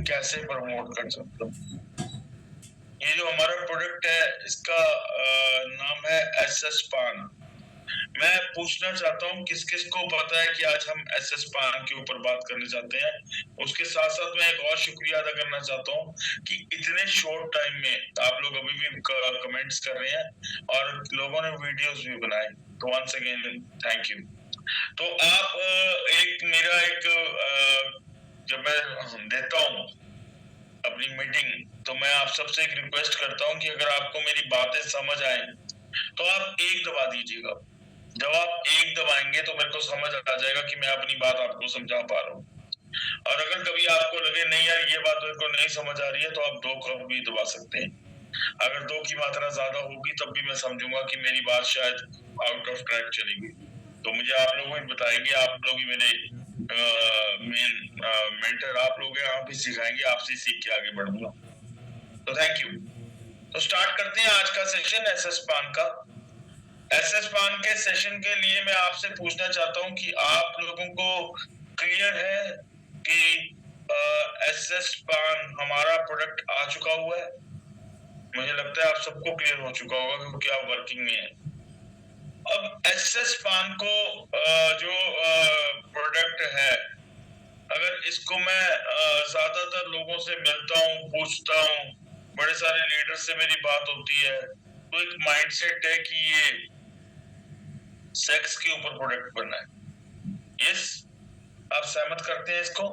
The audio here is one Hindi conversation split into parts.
कैसे प्रमोट कर सकता हूँ। ये जो हमारा प्रोडक्ट है इसका नाम है एसएस पान। मैं पूछना चाहता हूँ किस किस को पता है कि आज हम एसएस पान के ऊपर बात करने चाहते हैं। उसके साथ साथ मैं एक और शुक्रिया अदा करना चाहता हूँ कि इतने शॉर्ट टाइम में आप लोग अभी भी कमेंट्स कर रहे हैं और लोगों ने वीडियोस भी बनाए, तो वंस अगेन थैंक यू। तो आप जब मैं देता हूँ अपनी मीटिंग, तो मैं आप सबसे एक रिक्वेस्ट करता हूँ कि अगर आपको मेरी बातें समझ आए तो आप एक दबा दीजिएगा। जब आप एक दबाएंगे तो मेरे को समझ आ जाएगा कि मैं अपनी बात आपको समझा पा रहा हूँ। और अगर कभी आपको लगे नहीं यार ये बात मेरे को नहीं समझ आ रही है, तो आप दो को भी दबा सकते हैं। अगर दो की मात्रा ज्यादा होगी तब भी मैं समझूंगा कि मेरी बात शायद आउट ऑफ ट्रैक चलेगी, तो मुझे आप लोग ही बताएंगे। आप लोग ही मेरे मेन मेंटर आप लोग हैं, आप ही सिखाएंगे, आपसे सीख के आगे बढ़ूंगा। तो थैंक यू। तो स्टार्ट करते हैं आज का सेशन एसएस पान का। एसएस पान के सेशन के लिए मैं आपसे पूछना चाहता हूं कि आप लोगों को क्लियर है कि एसएस पान हमारा प्रोडक्ट आ चुका हुआ है। मुझे लगता है आप सबको क्लियर हो चुका होगा क्योंकि आप वर्किंग में है। अब एसएस पान को जो प्रोडक्ट है, अगर इसको मैं ज्यादातर लोगों से मिलता हूँ, पूछता हूँ, बड़े सारे लीडर से मेरी बात होती है, तो एक माइंडसेट है कि ये सेक्स के ऊपर प्रोडक्ट बनना है। यस, आप सहमत करते हैं इसको?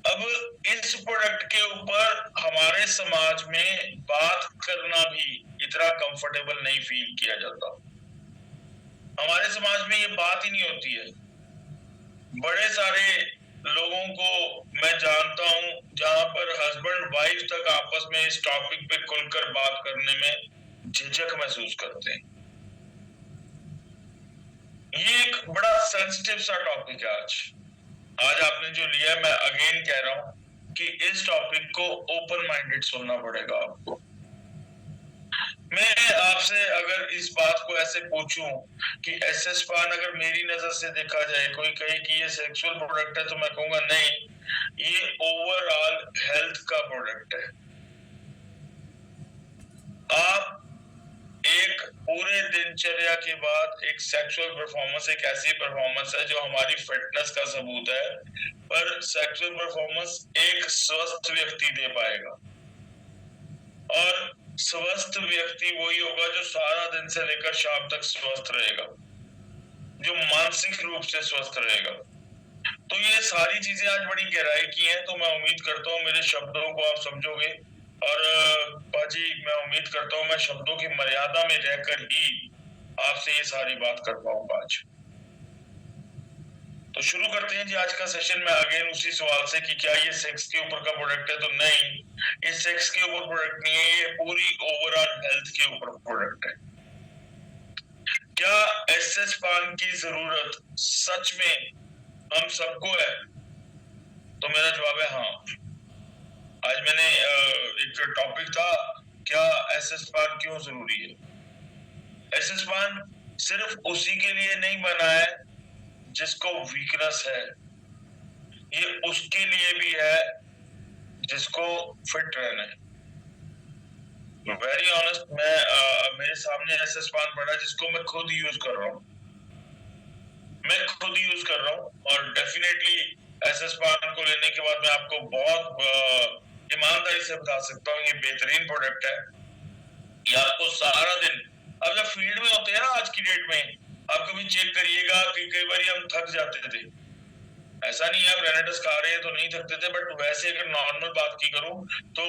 अब इस प्रोडक्ट के ऊपर हमारे समाज में बात करना भी इतना कंफर्टेबल नहीं फील किया जाता। हमारे समाज में ये बात ही नहीं होती है। बड़े सारे लोगों को मैं जानता हूं जहां पर हस्बैंड वाइफ तक आपस में इस टॉपिक पे खुलकर बात करने में झिझक महसूस करते हैं। ये एक बड़ा सेंसिटिव सा टॉपिक है आज आपने जो लिया, मैं अगेन कह रहा हूं कि इस टॉपिक को ओपन माइंडेड सुनना पड़ेगा आपको। मैं आपसे अगर इस बात को ऐसे पूछूं कि एसएस पान अगर मेरी नजर से देखा जाए, कोई कहे कि ये सेक्सुअल प्रोडक्ट है, तो मैं कहूंगा नहीं, ये ओवरऑल हेल्थ का प्रोडक्ट है। आप एक पूरे दिनचर्या के बाद एक सेक्सुअल परफॉर्मेंस एक ऐसी परफॉर्मेंस है जो हमारी फिटनेस का सबूत है, पर सेक्सुअल परफॉर्मेंस एक स्वस्थ व्यक्ति दे पाएगा। और स्वस्थ व्यक्ति वही होगा जो सारा दिन से लेकर शाम तक स्वस्थ रहेगा, जो मानसिक रूप से स्वस्थ रहेगा। तो ये सारी चीजें आज बड़ी गहराई की हैं, तो मैं उम्मीद करता हूँ मेरे शब्दों को आप समझोगे। और बाजी, मैं उम्मीद करता हूँ मैं शब्दों की मर्यादा में रहकर ही आपसे ये सारी बात कर पाऊंगा आज। तो शुरू करते हैं जी आज का सेशन में अगेन उसी सवाल से कि क्या ये सेक्स के ऊपर का प्रोडक्ट है? तो नहीं, ये सेक्स के ऊपर प्रोडक्ट नहीं है, ये पूरी ओवरऑल हेल्थ के ऊपर प्रोडक्ट है। क्या एसएस पान की जरूरत सच में हम सबको है? तो मेरा जवाब है हाँ। आज मैंने एक टॉपिक था, क्या एसएस पान क्यों जरूरी है? एसएस पान सिर्फ उसी के लिए नहीं बना है जिसको वीकनेस है, ये उसके लिए भी है जिसको फिट रहना है। वेरी ऑनेस्ट, मेरे सामने एसएस पान पड़ा जिसको मैं खुद यूज कर रहा हूँ, और डेफिनेटली एसएस पान को लेने के बाद मैं आपको बहुत ईमानदारी से बता सकता हूँ ये बेहतरीन प्रोडक्ट है। ये आपको सारा दिन, अब जब फील्ड में होते हैं ना आज की डेट में, आप कभी चेक करिएगा कि कई बार हम थक जाते थे। ऐसा नहीं है आप रेनेटस खा रहे हैं तो नहीं थकते थे, बट वैसे अगर नॉर्मल बात की करूं तो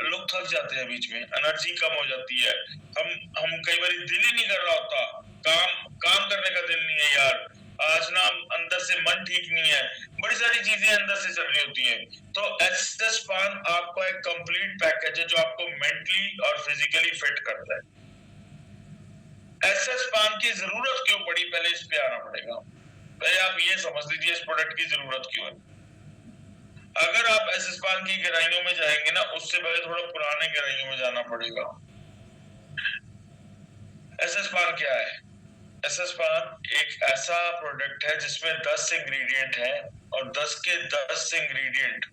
लोग थक जाते हैं, बीच में एनर्जी कम हो जाती है। हम कई बार दिल ही नहीं कर रहा होता, काम करने का दिल नहीं है यार, आज ना अंदर से मन ठीक नहीं है, बड़ी सारी चीजें अंदर से चल रही होती हैं। तो एसएस पान आपका एक कंप्लीट पैकेज है जो आपको मेंटली और फिजिकली फिट करता है। एसएस पान की जरूरत क्यों पड़ी, पहले इस पे आना पड़ेगा। पहले आप ये समझ लीजिए इस प्रोडक्ट की जरूरत क्यों है। अगर आप एसएस पान की गहराइयों में जाएंगे ना, उससे पहले थोड़ा पुराने गहराइयों में जाना पड़ेगा। एसएस पान क्या है? एसएस पान एक ऐसा प्रोडक्ट है जिसमें 10 इंग्रेडिएंट हैं और 10 के 10 इंग्रेडिएंट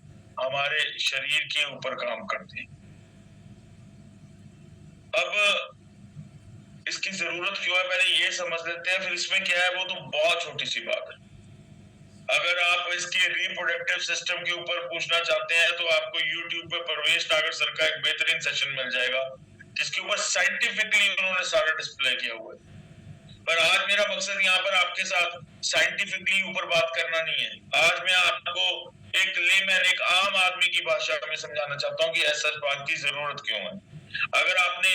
हमारे शरीर के ऊपर काम करते हैं। अब इसकी जरूरत क्यों है, पहले ये समझ लेते हैं, फिर इसमें क्या है वो तो बहुत छोटी सी बात है। अगर आप इसके रिप्रोडक्टिव सिस्टम के ऊपर पूछना चाहते हैं तो आपको YouTube पे परवेश नागर सर का एक बेहतरीन सेशन मिल जाएगा जिसके ऊपर साइंटिफिकली उन्होंने सारा डिस्प्ले किया हुआ है। पर आज मेरा मकसद यहाँ पर आपके साथ साइंटिफिकली ऊपर बात करना नहीं है। आज मैं आपको एक लेमैन, एक आम आदमी की भाषा में समझाना चाहता हूँ कि एसएस पाक की जरूरत क्यों है। अगर आपने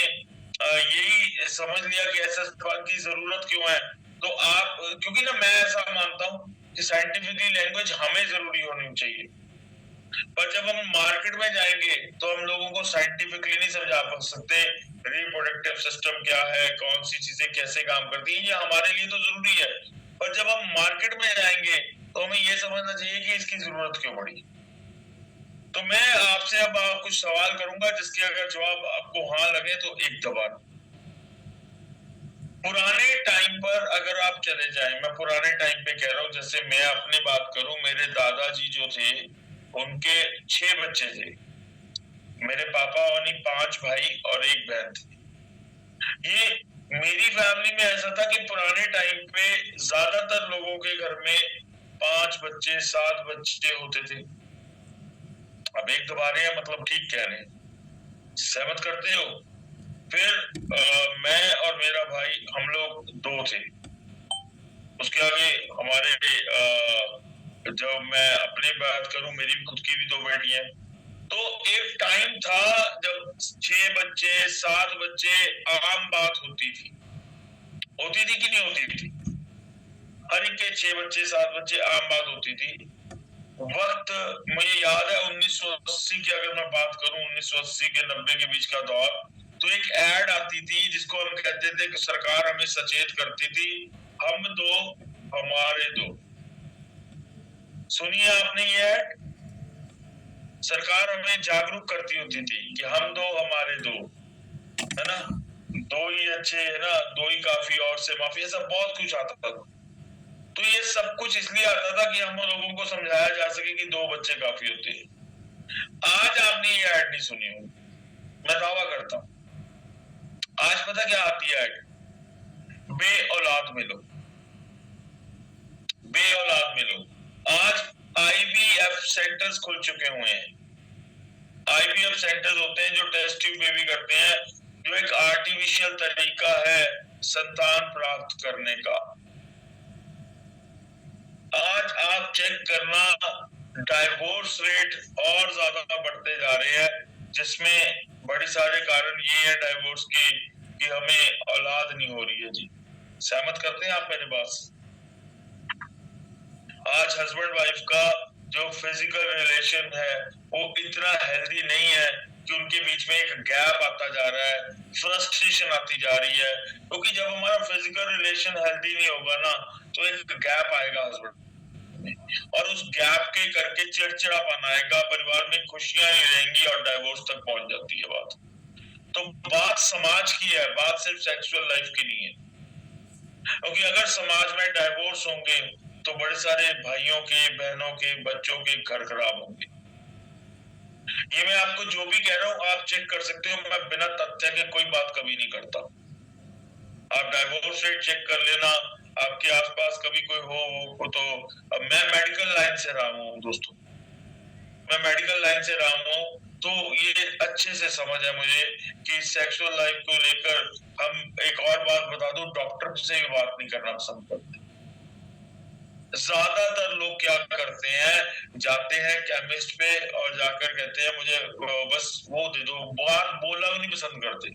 यही समझ लिया कि एसएस पाक की जरूरत क्यों है तो आप, क्योंकि ना मैं ऐसा मानता हूँ कि साइंटिफिकली लैंग्वेज हमें जरूरी होनी चाहिए, पर जब हम मार्केट में जाएंगे तो हम लोगों को साइंटिफिकली नहीं समझा सकते रिप्रोडक्टिव सिस्टम क्या है, कौन सी चीजें कैसे काम करती हैं, ये हमारे लिए तो जरूरी है, पर जब हम मार्केट में जाएंगे तो हमें ये समझना चाहिए कि इसकी जरूरत क्यों पड़ी। तो मैं आपसे अब कुछ सवाल करूंगा जिसके अगर जवाब आपको हाँ लगे तो एक दबा। पुराने टाइम पर अगर आप चले जाएं, मैं पुराने टाइम पे कह रहा हूँ, जैसे मैं अपनी बात करूं, मेरे दादाजी जो थे उनके 6 बच्चे थे, मेरे पापा यानी 5 भाई और 1 बहन थी। ये मेरी फैमिली में ऐसा था कि पुराने टाइम पे ज्यादातर लोगों के घर में 5 बच्चे 7 बच्चे होते थे। अब एक दबा रहे हैं मतलब ठीक कह रहे हैं, सहमत करते हो? फिर मैं और मेरा भाई हम लोग 2 थे। उसके आगे हमारे जब मैं अपनी बात करूं, मेरी खुद की भी 2 बेटियां। तो एक टाइम था जब 6 बच्चे 7 बच्चे आम बात होती थी कि नहीं होती थी? हर एक के 6 बच्चे 7 बच्चे आम बात होती थी। वक्त मुझे याद है 1980 की अगर मैं बात करूं, 1980 के 90 के बीच का दौर, तो एक एड आती थी जिसको हम कहते थे कि सरकार हमें सचेत करती थी, हम 2 हमारे 2। सुनिए आपने ये एड, सरकार हमें जागरूक करती होती थी कि हम 2 हमारे 2, है ना, 2 ही अच्छे, है ना, 2 ही काफी और से माफी, ऐसा बहुत कुछ आता था। तो ये सब कुछ इसलिए आता था कि हम लोगों को समझाया जा सके कि 2 बच्चे काफी होते हैं। आज आपने ये ऐड नहीं सुनी होगी, मैं दावा करता हूं। आज पता क्या आती है ऐड? बे औलाद मिलो, बे औलाद मिलो। आज आईवीएफ सेंटर्स खुल चुके हुए हैं। आईवीएफ सेंटर्स होते हैं जो टेस्ट ट्यूब बेबी करते हैं, जो एक आर्टिफिशियल तरीका है संतान प्राप्त करने का। आज आप चेक करना, डाइवोर्स रेट और ज्यादा बढ़ते जा रहे हैं, जिसमें बड़े सारे कारण ये है डाइवोर्स की कि हमें औलाद नहीं हो रही है। जी सहमत करते हैं आप मेरे बात से? आज हस्बैंड वाइफ का जो फिजिकल रिलेशन है वो इतना हेल्दी नहीं है कि उनके बीच में एक गैप आता जा रहा है, फ्रस्ट्रेशन आती जा रही है, क्योंकि जब हमारा फिजिकल रिलेशन हेल्दी नहीं होगा ना तो एक गैप आएगा हस्बैंड, और उस गैप के करके चिड़चिड़ापन आएगा, परिवार में खुशियां नहीं रहेंगी और डाइवोर्स तक पहुंच जाती है बात। तो बात समाज की है, बात सिर्फ सेक्सुअल लाइफ की नहीं है, क्योंकि अगर समाज में डाइवोर्स होंगे तो बड़े सारे भाइयों के, बहनों के, बच्चों के घर खराब होंगे। ये मैं आपको जो भी कह रहा हूं आप चेक कर सकते हो, मैं बिना तथ्य के कोई बात कभी नहीं करता। आप डाइवोर्स रेट चेक कर लेना, आपके आसपास कभी कोई हो तो, मैं मेडिकल लाइन से रहा हूँ दोस्तों, मैं मेडिकल लाइन से रहा हूँ, तो ये अच्छे से समझ है मुझे कि सेक्सुअल लाइफ को लेकर हम, एक और बात बता दूं, डॉक्टर से भी बात नहीं करना पसंद करते। ज्यादातर लोग क्या करते हैं, जाते हैं केमिस्ट पे और जाकर कहते हैं मुझे बस वो दे दो, बात बोलना भी नहीं पसंद करते।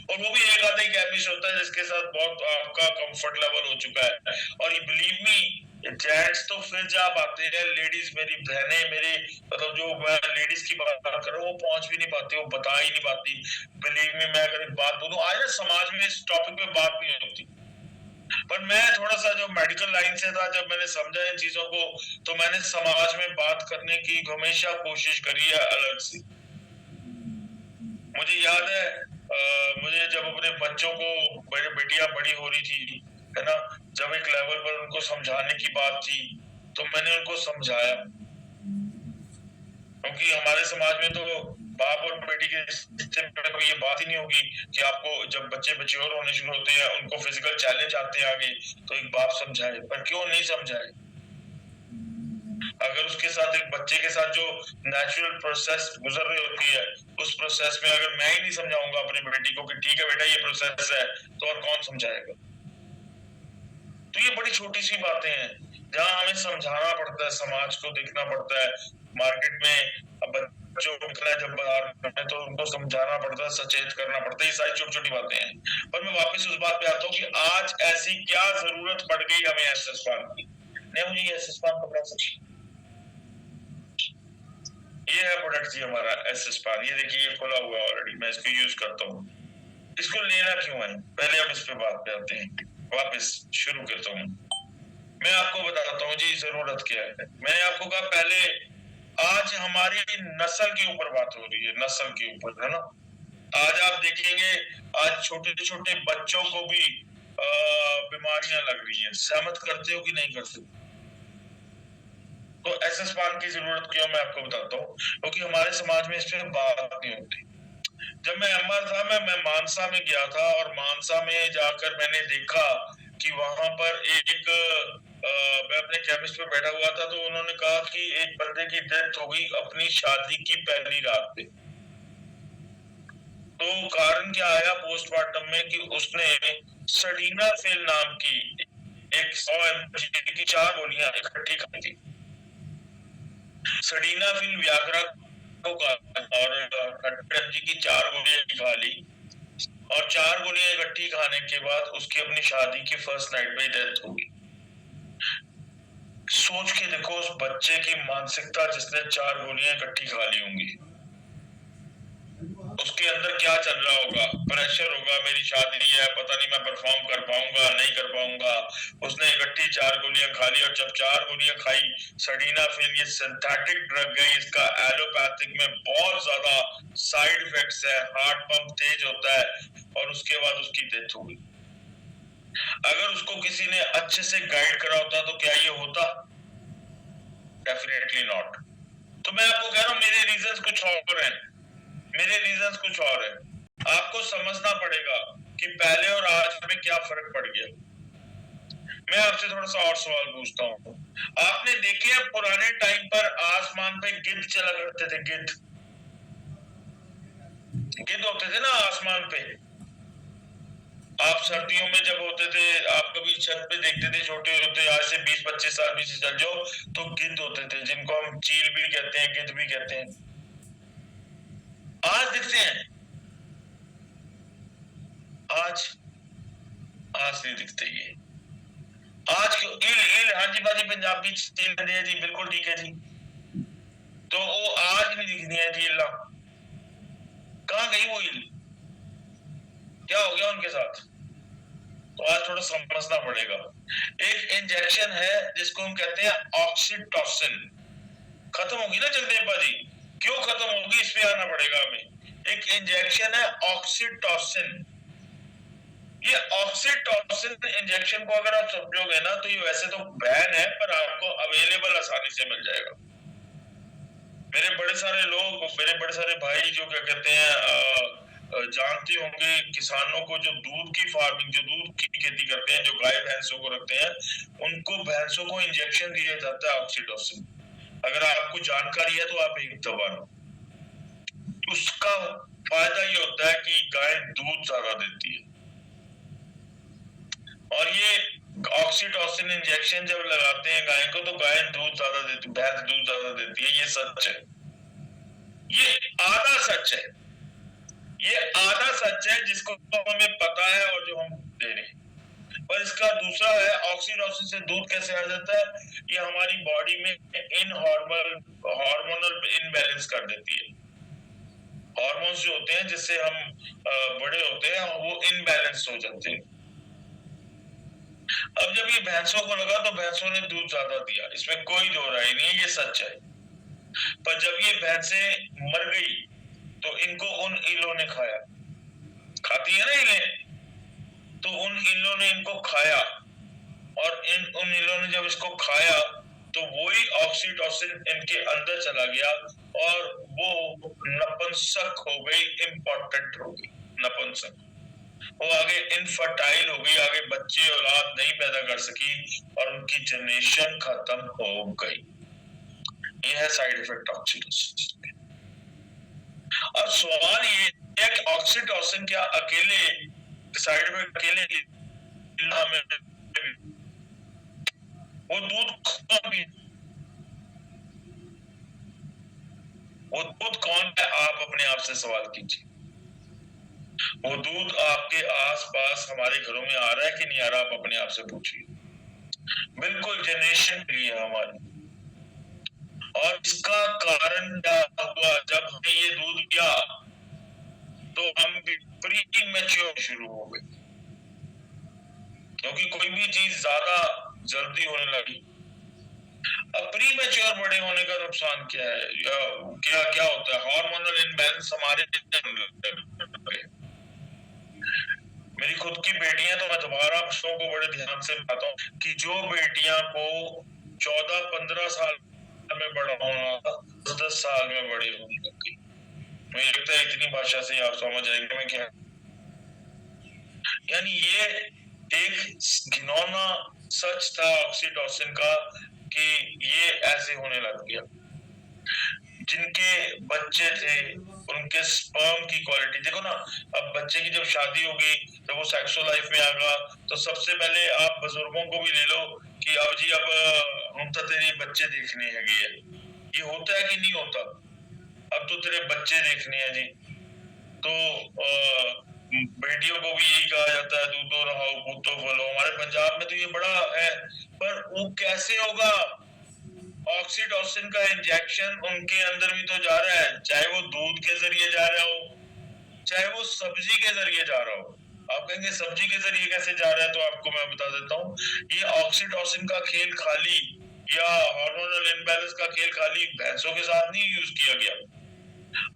और वो भी एक आधा ही केमिस्ट होता है जिसके साथ बहुत आपका कंफर्ट लेवल हो चुका है। और ये बिलीव मी, जेंट्स तो फिर जब आते हैं, लेडीज मेरी बहनें, मेरे मतलब जो मैं लेडीज की बात कर रहा हूँ, वो पहुंच भी नहीं पाती, वो बता ही नहीं पाती। बिलीव मी, मैं अगर एक बात बोलूं, आज ना समाज में इस टॉपिक पे बात नहीं होती, पर मैं थोड़ा सा जो मेडिकल लाइन से था, जब मैंने समझा इन चीजों को, तो मैंने समाज में बात करने की हमेशा कोशिश करी है अलग से। मुझे याद है मुझे जब अपने बच्चों को, मेरी बेटियां बड़ी हो रही थी, है ना, जब एक लेवल पर उनको समझाने की बात थी तो मैंने उनको समझाया, क्योंकि हमारे समाज में तो बाप और बेटी के रिश्ते में तो ये बात ही नहीं होगी कि आपको जब बच्चे मैच्योर होने शुरू होते हैं, उनको फिजिकल चैलेंज आते हैं आगे, तो एक बाप समझाए, पर क्यों नहीं समझाए? अगर उसके साथ एक बच्चे के साथ जो नेचुरल प्रोसेस गुजर रही होती है, उस प्रोसेस में अगर मैं ही नहीं समझाऊंगा अपनी बेटी को कि ठीक है बेटा ये प्रोसेस है, तो और कौन समझाएगा? तो ये बड़ी छोटी सी बातें हैं जहाँ हमें समझाना पड़ता है, समाज को देखना पड़ता है। मार्केट में अब बच्चों को निकला है जब बाजार में, तो उनको समझाना पड़ता है, सचेत करना पड़ता है। ये सारी छोटी छोटी बातें हैं। पर मैं वापस उस बात पे आता हूँ कि आज ऐसी क्या जरूरत पड़ गई हमें एसएस पान की? नहीं, मुझे एसएस पान पकड़ा सकती। ये है प्रोडक्ट जी हमारा एसएस पान। ये देखिए ये खुला हुआ है ऑलरेडी, मैं इसको यूज करता हूँ। इसको लेना क्यों है, पहले हम इस पे बात पे आते हैं। वापस शुरू करता हूँ। मैं आपको बताता हूँ जी जरूरत क्या है। मैंने आपको कहा पहले, आज हमारी नस्ल के ऊपर बात हो रही है, नस्ल के ऊपर, है ना। आज आप देखेंगे, आज छोटे छोटे बच्चों को भी बीमारियां लग रही हैं। सहमत करते हो कि नहीं करते? तो एसएस पान की जरूरत क्यों, मैं आपको बताता हूँ। क्योंकि हमारे समाज में इस पर बात नहीं होती। जब मैं एमआर था, मैं मानसा में गया था, और मानसा में जाकर मैंने देखा कि वहां पर एक मैं अपने केमिस्ट पे बैठा हुआ था, तो उन्होंने कहा कि एक बंदे की डेथ हो गई अपनी शादी की पहली रात पे। तो कारण क्या आया पोस्टमार्टम में कि उसने सडीनाफिल नाम की एक 100 mg की 4 गोलियां इकट्ठी खाई थी। सडीनाफिल व्याग्रा को और 100 mg की 4 गोलियां खा ली, और 4 गोलियां इकट्ठी खाने के बाद उसकी अपनी शादी की फर्स्ट नाइट में डेथ हो गई। सोच के देखो उस बच्चे की मानसिकता, जिसने 4 गोलियां इकट्ठी खा ली होंगी, उसके अंदर क्या चल रहा होगा? प्रेशर होगा, मेरी शादी है, पता नहीं मैं परफॉर्म कर पाऊंगा नहीं कर पाऊंगा। उसने इकट्ठी 4 गोलियां खा ली, और जब 4 गोलियां खाई सडीनाफिल, ये सिंथेटिक ड्रग है, इसका एलोपैथिक में बहुत ज्यादा साइड इफेक्ट्स है, हार्ट पंप तेज होता है, और उसके बाद उसकी डेथ हो गई। अगर उसको किसी ने अच्छे से गाइड करा होता तो क्या ये होता? Definitely not. तो मैं आपको कह रहा हूं मेरे रीजंस कुछ और हैं, मेरे रीजंस कुछ और है। आपको समझना पड़ेगा कि पहले और आज में क्या फर्क पड़ गया। मैं आपसे थोड़ा सा और सवाल पूछता हूँ। आपने देखे हैं पुराने टाइम पर आसमान पे गिद्ध चला करते थे? गिद्ध, गिद्ध होते थे ना आसमान पे। आप सर्दियों में जब होते थे, आप कभी छत पे देखते थे, छोटे होते, आज से 20-25 साल पीछे चल जाओ, तो गिद्ध होते थे, जिनको हम चील भी कहते हैं, गिद्ध भी कहते हैं। आज दिखते हैं? आज आज नहीं दिखते ये। आज इल इल, हाँ जी बाजी पंजाबी चील है जी, बिल्कुल ठीक है जी। तो वो आज नहीं दिखनी है जी। इल्ला कहाँ गई वो इल? क्या हो गया उनके साथ? तो आज थोड़ा समझना पड़ेगा। एक इंजेक्शन है जिसको हम कहते हैं ऑक्सीटोसिन। खत्म होगी ना जगदेव जी? क्यों खत्म होगी, इस पे आना पड़ेगा हमें। एक इंजेक्शन है ऑक्सीटोसिन। ये ऑक्सीटोसिन इंजेक्शन को अगर आप समझोगे ना, तो ये वैसे तो बैन है, पर आपको अवेलेबल आसानी से मिल जाएगा। मेरे बड़े सारे लोग, मेरे बड़े सारे भाई जो क्या कहते हैं जानते होंगे, किसानों को जो दूध की फार्मिंग, जो दूध की खेती करते हैं, जो गाय भैंसों को रखते हैं, उनको भैंसों को इंजेक्शन दिया जाता है ऑक्सीटोसिन। अगर आपको जानकारी है तो आप एक दवा लो। उसका फायदा ये होता है कि गाय दूध ज्यादा देती है, और ये ऑक्सीटोसिन इंजेक्शन जब लगाते हैं गाय को, तो गाय दूध ज्यादा देती, भैंस दूध ज्यादा देती है। ये सच है, ये आधा सच है, ये आधा सच है जिसको हमें पता है और जो हम दे रहे हैं। पर इसका दूसरा है, ऑक्सीटोसिन से दूध कैसे आ जाता है? ये हमारी बॉडी में हार्मोनल इनबैलेंस कर देती है। हार्मोन्स जो होते हैं जिससे हम बड़े होते हैं, वो इनबैलेंस हो जाते हैं। अब जब ये भैंसों को लगा, तो भैंसों ने दूध ज्यादा दिया, इसमें कोई दो राय नहीं है, ये सच है। पर जब ये भैंसें मर गई, तो इनको उन इलों ने खाया, खाती है ना इलें, तो उन इलों ने इनको खाया, और उन इलों ने जब इसको खाया, तो वही ऑक्सीटोसिन इनके अंदर चला गया और वो नपुंसक हो गई, इम्पोर्टेंट हो गई नपुंसक, वो आगे इनफर्टाइल हो गई, आगे बच्चे औलाद नहीं पैदा कर सकी और उनकी जनरेशन खत्म हो गई। ये है साइड इफेक्ट ऑक्सीटोसिन। अब सवाल ये है कि ऑक्सीटोसिन क्या अकेले साइड इफेक्ट अकेले हमें वो दूध कौन भी वो दूध कौन है, आप अपने आप से सवाल कीजिए। वो दूध आपके आसपास हमारे घरों में आ रहा है कि नहीं आ रहा, आप अपने आप से पूछिए। बिल्कुल जनरेशन के लिए हमारी। और इसका कारण क्या हुआ, जब हमें ये दूध दिया तो हम प्री मैच्योर शुरू हो गए, क्योंकि कोई भी चीज ज्यादा जल्दी होने लगी। अब प्री मैच्योर बड़े होने का नुकसान क्या है, क्या क्या होता है, हार्मोनल इम्बैलेंस हमारे। मेरी खुद की बेटियां, तो मैं दोबारा बच्चों को बड़े ध्यान से बताता हूँ कि जो बेटियां को 14-15 साल में बड़ा होना था, 10 साल में बड़ी होने लग गई। मुझे लगता है इतनी भाषा से आप समझ आएंगे मैं क्या, यानी ये एक घिनौना सच था ऑक्सीटोसिन का कि ये ऐसे होने लग गया। जिनके बच्चे थे उनके स्पर्म की क्वालिटी देखो ना। अब बच्चे की जब शादी होगी, जब वो सेक्सुअल लाइफ में आएगा, तो सबसे पहले आप बुजुर्गों को भी ले लो कि अब जी अब हम तो तेरे बच्चे देखने हैं। ये होता है कि नहीं होता, अब तो तेरे बच्चे देखने हैं जी। तो बेटियों को भी यही कहा जाता है, दूधो रहो पूतो फलो। हमारे पंजाब में तो ये बड़ा है, पर वो कैसे होगा, ऑक्सीटोसिन का इंजेक्शन उनके अंदर भी तो जा रहा है, चाहे वो दूध के जरिए जा रहा हो, चाहे वो सब्जी के जरिए जा रहा हो। आप कहेंगे सब्जी के जरिए कैसे जा रहा है, तो आपको मैं बता देता हूँ। ये ऑक्सीटोसिन का खेल खाली या हार्मोनल इम्बैलेंस का खेल खाली भैंसों के साथ नहीं यूज किया गया।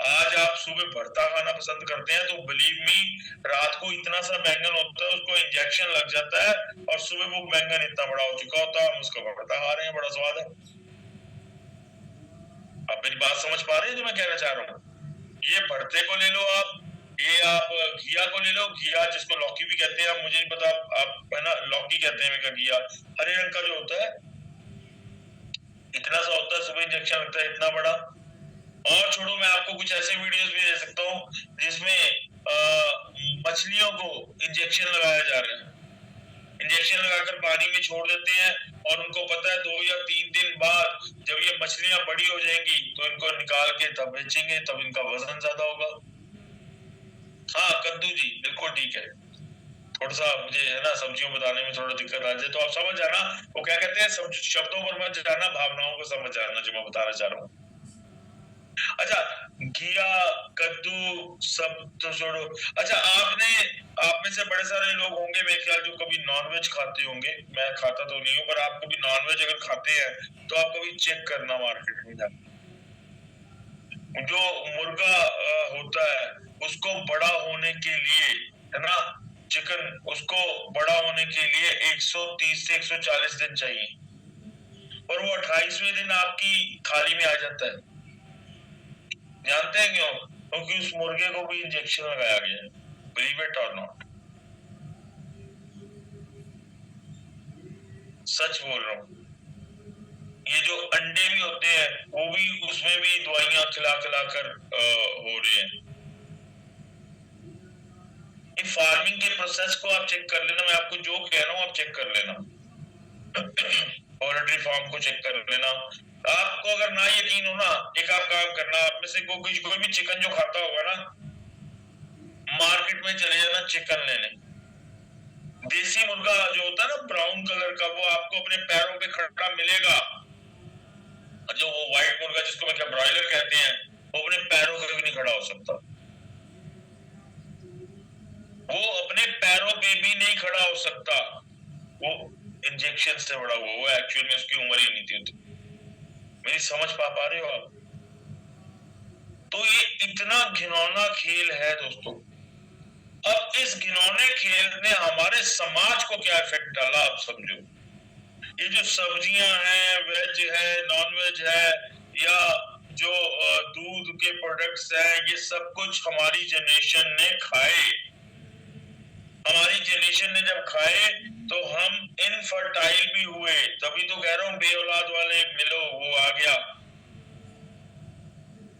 आज आप सुबह भरता खाना पसंद करते हैं, तो बिलीव मी, रात को इतना सा बैंगन होता है, उसको इंजेक्शन लग जाता है और सुबह वो बैंगन इतना बड़ा हो चुका होता है, हम उसको भरता खा रहे हैं, बड़ा स्वाद है। आप मेरी बात समझ पा रहे हैं जो मैं कहना चाह रहा हूँ। ये भरते को ले लो आप, ये आप घिया को ले लो, घिया जिसको लौकी भी कहते हैं, मुझे नहीं पता आप है ना, लौकी कहते हैं मैं, घिया हरे रंग का जो होता है, इतना सा होता है, सुबह इंजेक्शन लगता है इतना बड़ा। और छोड़ो, मैं आपको कुछ ऐसे वीडियोस भी दे सकता हूँ जिसमें मछलियों को इंजेक्शन लगाया जा रहा है, इंजेक्शन लगाकर पानी में छोड़ देते हैं और उनको पता है 2 या 3 दिन बाद जब ये मछलियां बड़ी हो जाएंगी तो इनको निकाल के तब बेचेंगे, तब इनका वजन ज्यादा होगा। हाँ कद्दू जी, बिल्कुल ठीक है। थोड़ा सा मुझे है ना सब्जियों बताने में थोड़ा दिक्कत आ जाए, तो आप समझ जाना वो क्या कहते हैं, शब्दों पर मत जाना, भावनाओं को समझ जाना जो मैं बताना चाह रहा हूँ। अच्छा, घिया कद्दू सब तो छोड़ो। अच्छा, आप में से बड़े सारे लोग होंगे मेरे ख्याल जो कभी नॉनवेज खाते होंगे, मैं खाता तो नहीं हूँ, पर आप कभी नॉनवेज अगर खाते हैं तो आप कभी चेक करना मार्केट में जाकर, जो मुर्गा होता है उसको बड़ा होने के लिए, है ना, चिकन उसको बड़ा होने के लिए 130 से 140 दिन चाहिए, और वो 28वें दिन आपकी थाली में आ जाता है। जानते हैं क्यों? क्योंकि उस मुर्गे को भी इंजेक्शन लगाया गया है, बिलीव इट और नॉट, सच बोल रहा हूँ। ये जो अंडे भी होते हैं वो भी, उसमें भी दवाइयां खिला खिला कर हो रहे हैं। ये फार्मिंग के प्रोसेस को आप चेक कर लेना, मैं आपको जो कह रहा हूँ आप चेक कर लेना। पोल्ट्री फार्म को चेक कर लेना। आपको अगर ना यकीन हो ना, एक आप काम करना, आप में से कोई भी चिकन जो खाता होगा ना, मार्केट में चले जाना चिकन लेने। देसी मुर्गा जो होता है ना ब्राउन कलर का, वो आपको अपने पैरों पे खड़ा मिलेगा। जो वो व्हाइट मुर्गा जिसको मैं क्या ब्रॉयलर कहते हैं, वो अपने पैरों पे भी नहीं खड़ा हो सकता, वो अपने पैरों पे भी नहीं खड़ा हो सकता, वो इंजेक्शन से बड़ा हुआ, वो एक्चुअल में उसकी उम्र ही नहीं थी। मेरी समझ पा रहे हो आप? तो ये इतना घिनौना खेल है दोस्तों। अब इस घिनौने खेल ने हमारे समाज को क्या इफेक्ट डाला, आप समझो। ये जो सब्जियां हैं, वेज है, नॉन वेज है, या जो दूध के प्रोडक्ट्स हैं, ये सब कुछ हमारी जनरेशन ने खाए। हमारी जनरेशन ने जब खाए तो हम इनफर्टाइल भी हुए। तभी तो कह रहा हूँ बे औलाद वाले मिलो, वो आ गया।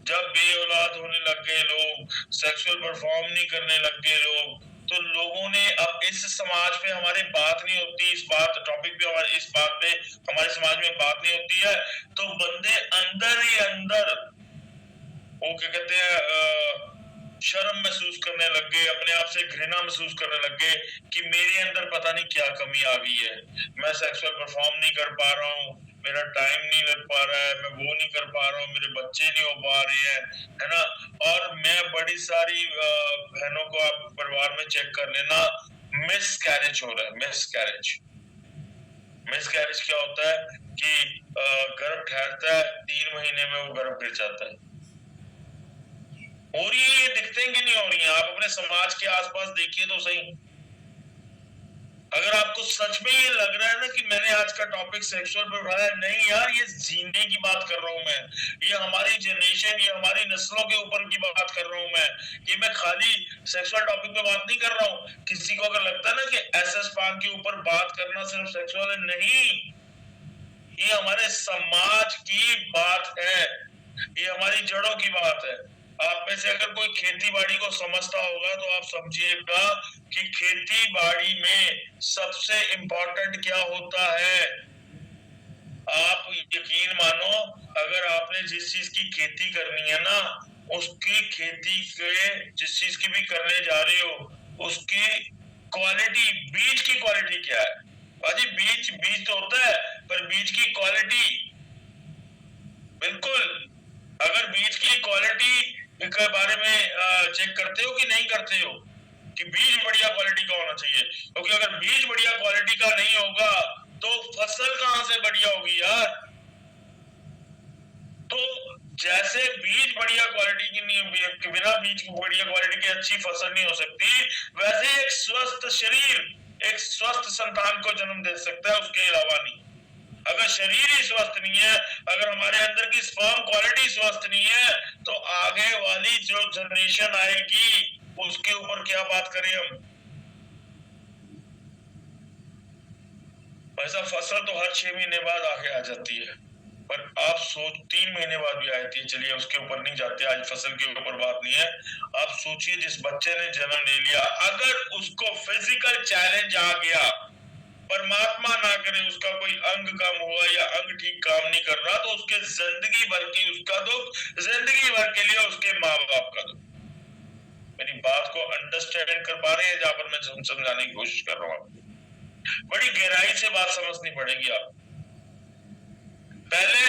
जब बे औलाद होने लग गए लोग, सेक्सुअल परफॉर्म नहीं करने लग गए लोग, तो लोगों ने अब इस समाज पे हमारे बात नहीं होती, इस बात टॉपिक पे हमारे इस बात पे हमारे समाज में बात नहीं होती है, तो बंदे अंदर ही अंदर वो क्या कहते हैं शर्म महसूस करने लग गए, अपने आप से घृणा महसूस करने लग गए कि मेरे अंदर पता नहीं क्या कमी आ गई है, मैं सेक्सुअल परफॉर्म नहीं कर पा रहा हूँ, मेरा टाइम नहीं लग पा रहा है, मैं वो नहीं कर पा रहा हूँ, मेरे बच्चे नहीं हो पा रहे हैं, है ना। और मैं बड़ी सारी बहनों को आप परिवार में चेक कर लेना, मिस कैरेज हो रहा है। मिस कैरेज क्या होता है कि गर्भ ठहरता है, 3 महीने में वो गर्भ गिर जाता है। हो रही है, ये दिखते हैं कि नहीं हो रही है? आप अपने समाज के आसपास देखिए तो सही। अगर आपको सच में ये लग रहा है ना कि मैंने आज का टॉपिक सेक्सुअल पे उठाया, नहीं यार, ये जीने की बात कर रहा हूं मैं, ये हमारी जनरेशन, ये हमारी नस्लों के ऊपर की बात कर रहा हूं मैं। ये मैं खाली सेक्सुअल टॉपिक पे बात नहीं कर रहा हूं। किसी को अगर लगता है ना कि एसएस पान के ऊपर बात करना सिर्फ सेक्सुअल है, नहीं, ये हमारे समाज की बात है, ये हमारी जड़ों की बात है। आप में से अगर कोई खेती बाड़ी को समझता होगा तो आप समझिएगा कि खेती बाड़ी में सबसे इंपॉर्टेंट क्या होता है। आप यकीन मानो, अगर आपने जिस चीज की खेती करनी है ना, उसकी खेती के जिस चीज की भी करने जा रहे हो, उसकी क्वालिटी, बीज की क्वालिटी क्या है? बाजी, बीज तो होता है, पर बीज की क्वालिटी, बिल्कुल, अगर बीज की क्वालिटी के बारे में चेक करते हो कि नहीं करते हो, कि बीज बढ़िया क्वालिटी का होना चाहिए, क्योंकि अगर बीज बढ़िया क्वालिटी का नहीं होगा तो फसल कहां से बढ़िया होगी यार। तो जैसे बीज बढ़िया क्वालिटी की नहीं, बिना बीज की बढ़िया क्वालिटी की अच्छी फसल नहीं हो सकती, वैसे एक स्वस्थ शरीर एक स्वस्थ संतान को जन्म दे सकता है, उसके अलावा नहीं। अगर शरीर ही स्वस्थ नहीं है, अगर हमारे अंदर की स्पर्म क्वालिटी स्वस्थ नहीं है, तो आगे वाली जो जनरेशन आएगी उसके ऊपर क्या बात करें हम। वैसा फसल तो हर 6 महीने बाद आगे आ जाती है, पर आप सोच 3 महीने बाद भी आती है। चलिए उसके ऊपर नहीं जाते, आज फसल के ऊपर बात नहीं है। आप सोचिए, जिस बच्चे ने जन्म ले लिया, अगर उसको फिजिकल चैलेंज आ गया, परमात्मा ना करे उसका कोई अंग कम हुआ या अंग ठीक काम नहीं कर रहा, तो उसके जिंदगी भर की उसका दुख, जिंदगी भर के लिए उसके माँ बाप का दुख। मेरी बात को अंडरस्टैंड कर पा रहे हैं? जहां पर मैं समझाने की कोशिश कर रहा हूँ, बड़ी गहराई से बात समझनी पड़ेगी आप। पहले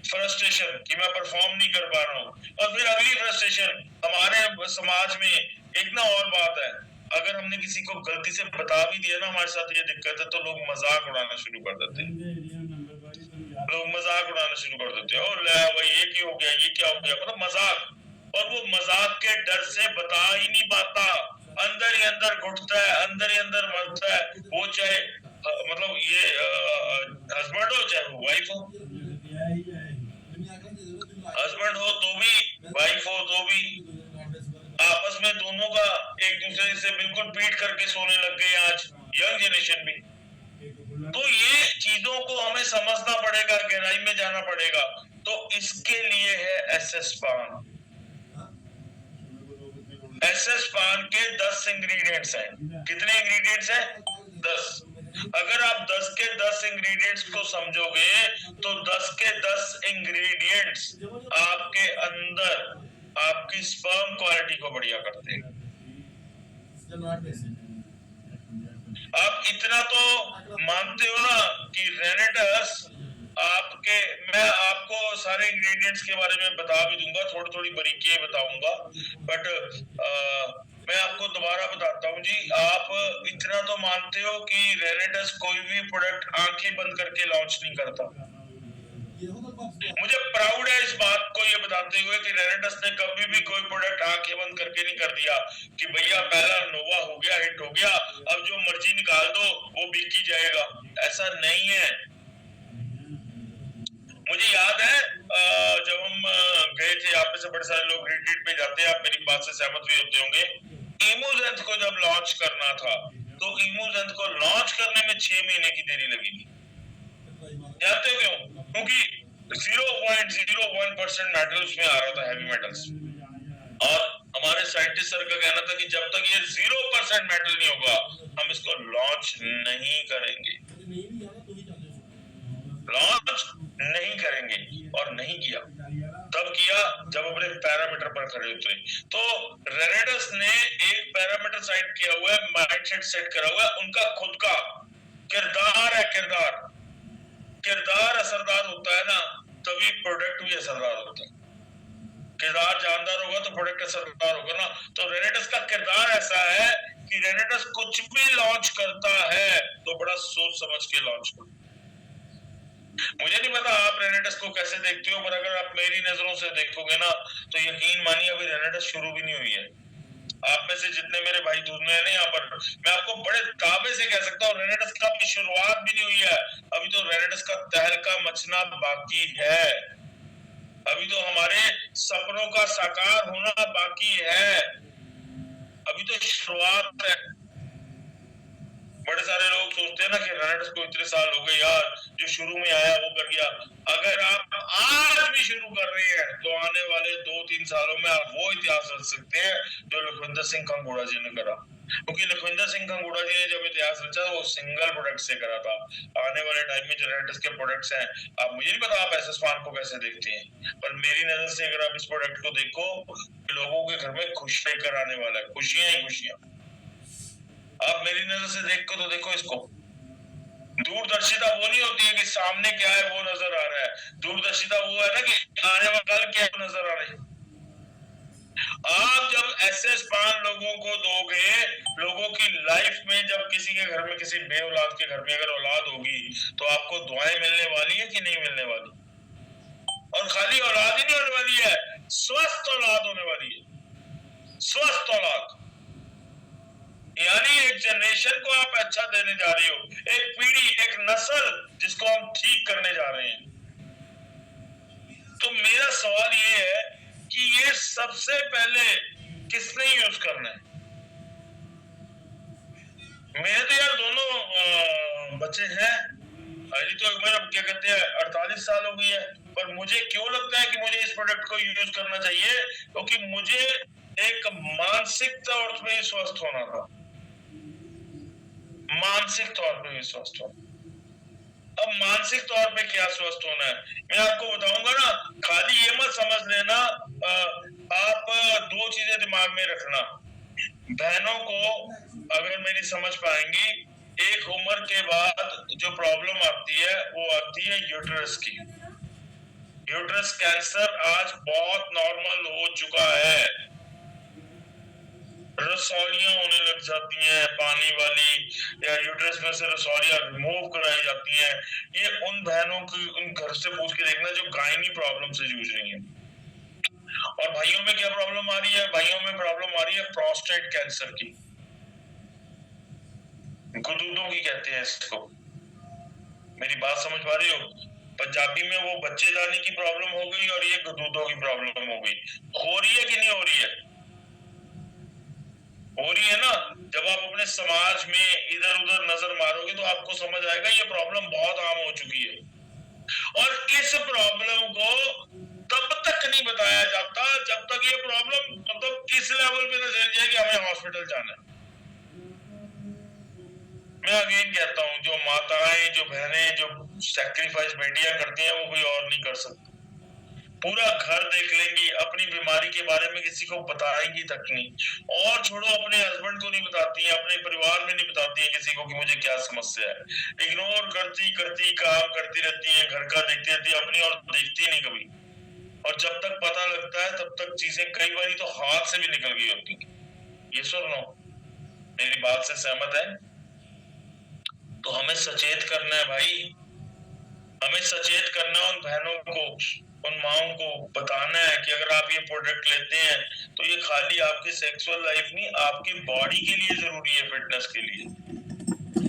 फ्रस्ट्रेशन कि मैं परफॉर्म नहीं कर पा रहा हूँ, और फिर अगली फ्रस्ट्रेशन। हमारे समाज में एक ना और बात है, अगर हमने किसी को गलती से बता भी दिया ना हमारे साथ ये दिक्कत है, तो लोग मजाक उड़ाना शुरू कर देते हैं। लोग मजाक उड़ाना शुरू कर देते हैं, ओ ले भाई ये क्या हो गया, ये क्या हो गया, मतलब मजाक। और वो मजाक के डर से बता ही नहीं पाता, अंदर ही अंदर घुटता है, अंदर ही अंदर मरता है। वो चाहे मतलब ये हस्बैंड हो चाहे वो वाइफ हो, हस्बैंड हो तो भी, वाइफ हो तो भी, आपस में दोनों का एक दूसरे से बिल्कुल पीट करके सोने लग गए आज यंग जनरेशन भी। तो ये चीजों को हमें समझना पड़ेगा, गहराई में जाना पड़ेगा। तो इसके लिए है एसएस पान। एसएस पान के 10 इंग्रेडिएंट्स हैं। कितने इंग्रेडिएंट्स हैं? 10। अगर आप 10 के 10 इंग्रेडिएंट्स को समझोगे तो 10 के 10 इंग्रेडिएंट्स आपके अंदर आपकी स्पर्म क्वालिटी को बढ़िया करते हैं। आप इतना तो मानते हो ना कि रेनेटस आपके, मैं आपको सारे इंग्रेडिएंट्स के बारे में बता भी दूंगा, थोड़ी थोड़ी बारीकियां बताऊंगा, बट मैं आपको दोबारा बताता हूँ जी। आप इतना तो मानते हो कि रेनेटस कोई भी प्रोडक्ट आंखें बंद करके लॉन्च नहीं करता। मुझे प्राउड है इस बात को ये बताते हुए कि रेनेटस ने कभी भी कोई प्रोडक्ट आंखें बंद करके नहीं कर दिया कि भैया पहला नोवा हो गया, हिट हो गया, अब जो मर्जी निकाल दो वो बिक ही जाएगा। ऐसा नहीं है। मुझे याद है जब हम गए थे, आप में से बड़े सारे लोग रिट्रीट पे जाते हैं, आप मेरी बात से सहमत भी होते होंगे। इमोजेंथ को जब लॉन्च करना था तो इमोजेंथ को लॉन्च करने में 6 महीने की देरी लगी थी। जानते हो क्यों? क्योंकि 0.01% मेटल उसमें आ रहा था, हैवी मेटल्स। और हमारे साइंटिस्ट सर का कहना था कि जब तक ये 0% मेटल नहीं होगा हम इसको लॉन्च नहीं करेंगे, लॉन्च नहीं करेंगे। और नहीं किया। तब किया जब अपने पैरामीटर पर खड़े उतरे। तो रेनेडस ने एक पैरामीटर सेट किया हुआ है, माइंडसेट सेट करा हुआ है, उनका खुद का किरदार है। किरदार असरदार होता है ना, तभी प्रोडक्ट भी असरदार होता है। किरदार जानदार होगा तो प्रोडक्ट असरदार होगा ना। तो रेनेडस का किरदार ऐसा है कि रेनेडस कुछ भी लॉन्च करता है तो बड़ा सोच समझ के लॉन्च करता है। मुझे नहीं पता आप रेनेडस को कैसे देखते हो, पर अगर आप मेरी नजरों से देखोगे ना तो यकीन मानिए अभी रेनेडस शुरू भी नहीं हुई है। आप में से जितने मेरे भाई दुनिया है ना यहाँ पर, मैं आपको बड़े दावे से कह सकता हूँ रेनेडस का भी शुरुआत भी नहीं हुई है। अभी तो रेनेडस का तहलका मचना बाकी है। अभी तो हमारे सपनों का साकार होना बाकी है। अभी तो शुरुआत है। बड़े सारे लोग सोचते हैं ना कि रेनेडस को इतने साल हो गए यार, जो शुरू में आया वो कर गया। अगर आप आज भी शुरू कर रहे हैं तो आने वाले 2-3 सालों में आप वो इतिहास रच सकते हैं जो लखविंदर सिंह खंगोड़ा जी ने करा। क्योंकि लखविंदर सिंह खंगोड़ा जी ने जब इतिहास रचा वो सिंगल प्रोडक्ट से करा था। आने वाले टाइम में जो रेनेडस के प्रोडक्ट्स हैं, आप मुझे नहीं पता आप एसएस फार्म को कैसे देखते हैं, पर मेरी नजर से अगर आप इस प्रोडक्ट को देखो, लोगों के घर में खुश लेकर आने वाला है, खुशियां ही खुशियां। आप मेरी नजर से देखो तो देखो इसको। दूरदर्शिता वो नहीं होती है कि सामने क्या है वो नजर आ रहा है। दूरदर्शिता वो है ना कि आने वाला कल क्या नजर आ रही है। आप जब एसएस पान लोगों को दोगे, लोगों की लाइफ में जब किसी के घर में, किसी बे औलाद के घर में अगर औलाद होगी तो आपको दुआएं मिलने वाली है कि नहीं मिलने वाली? और खाली औलाद ही नहीं होने वाली है, स्वस्थ औलाद होने वाली है। स्वस्थ औलाद यानी एक जनरेशन को आप अच्छा देने जा रहे हो, एक पीढ़ी, एक नस्ल जिसको हम ठीक करने जा रहे हैं। तो मेरा सवाल ये है कि ये सबसे पहले किसने यूज करना है? मेरे तो यार दोनों बच्चे हैं, अभी तो मेरा क्या कहते हैं 48 साल हो गई है, पर मुझे क्यों लगता है कि मुझे इस प्रोडक्ट को यूज करना चाहिए? क्योंकि मुझे एक मानसिक तौर पे स्वस्थ होना था, मानसिक तौर पे भी स्वस्थ होना। अब मानसिक तौर पे क्या स्वस्थ होना है मैं आपको बताऊंगा ना। खाली ये मत समझ लेना, आप दो चीजें दिमाग में रखना। बहनों को अगर मेरी समझ पाएंगी, एक उम्र के बाद जो प्रॉब्लम आती है वो आती है यूट्रस की। यूट्रस कैंसर आज बहुत नॉर्मल हो चुका है। रसौलियां होने लग जाती हैं पानी वाली, या यूट्रस में से रसौलियां रिमूव कराई जाती हैं। ये उन बहनों की, उन घर से पूछ के देखना जो गायनी प्रॉब्लम से जूझ रही हैं। और भाइयों में क्या प्रॉब्लम आ रही है? भाइयों में प्रॉब्लम आ रही है प्रोस्टेट कैंसर की, गुदूदों की कहते हैं इसको। मेरी बात समझ पा रही हो? पंजाबी में वो बच्चेदानी की प्रॉब्लम हो गई और ये गुदूदों की प्रॉब्लम हो गई। हो रही है कि नहीं हो रही है? हो रही है ना। जब आप अपने समाज में इधर उधर नजर मारोगे तो आपको समझ आएगा ये प्रॉब्लम बहुत आम हो चुकी है। और इस प्रॉब्लम को तब तक नहीं बताया जाता जब तक ये प्रॉब्लम मतलब इस लेवल पे ना चल जाए कि हमें हॉस्पिटल जाना है। मैं अगेन कहता हूँ, जो माताएं, जो बहनें, जो सैक्रिफाइस बेटियां करती हैं वो कोई और नहीं कर सकती। पूरा घर देख लेंगी, अपनी बीमारी के बारे में किसी को बताएंगी तक नहीं। और छोड़ो, अपने हस्बैंड को नहीं बताती है, अपने परिवार में नहीं बताती है किसी को कि मुझे क्या समस्या है। इग्नोर करती करती काम करती रहती है, घर का देखती रहती है, अपनी और देखती नहीं कभी। और जब तक पता लगता है तब तक चीजें कई बार तो हाथ से भी निकल गई होती। ये सुन लो, मेरी बात से सहमत है? तो हमें सचेत करना है भाई, हमें सचेत करना है। उन बहनों को, उन माओं को बताना है कि अगर आप ये प्रोडक्ट लेते हैं तो ये खाली आपकी सेक्सुअल लाइफ नहीं, आपकी बॉडी के लिए जरूरी है, फिटनेस के लिए।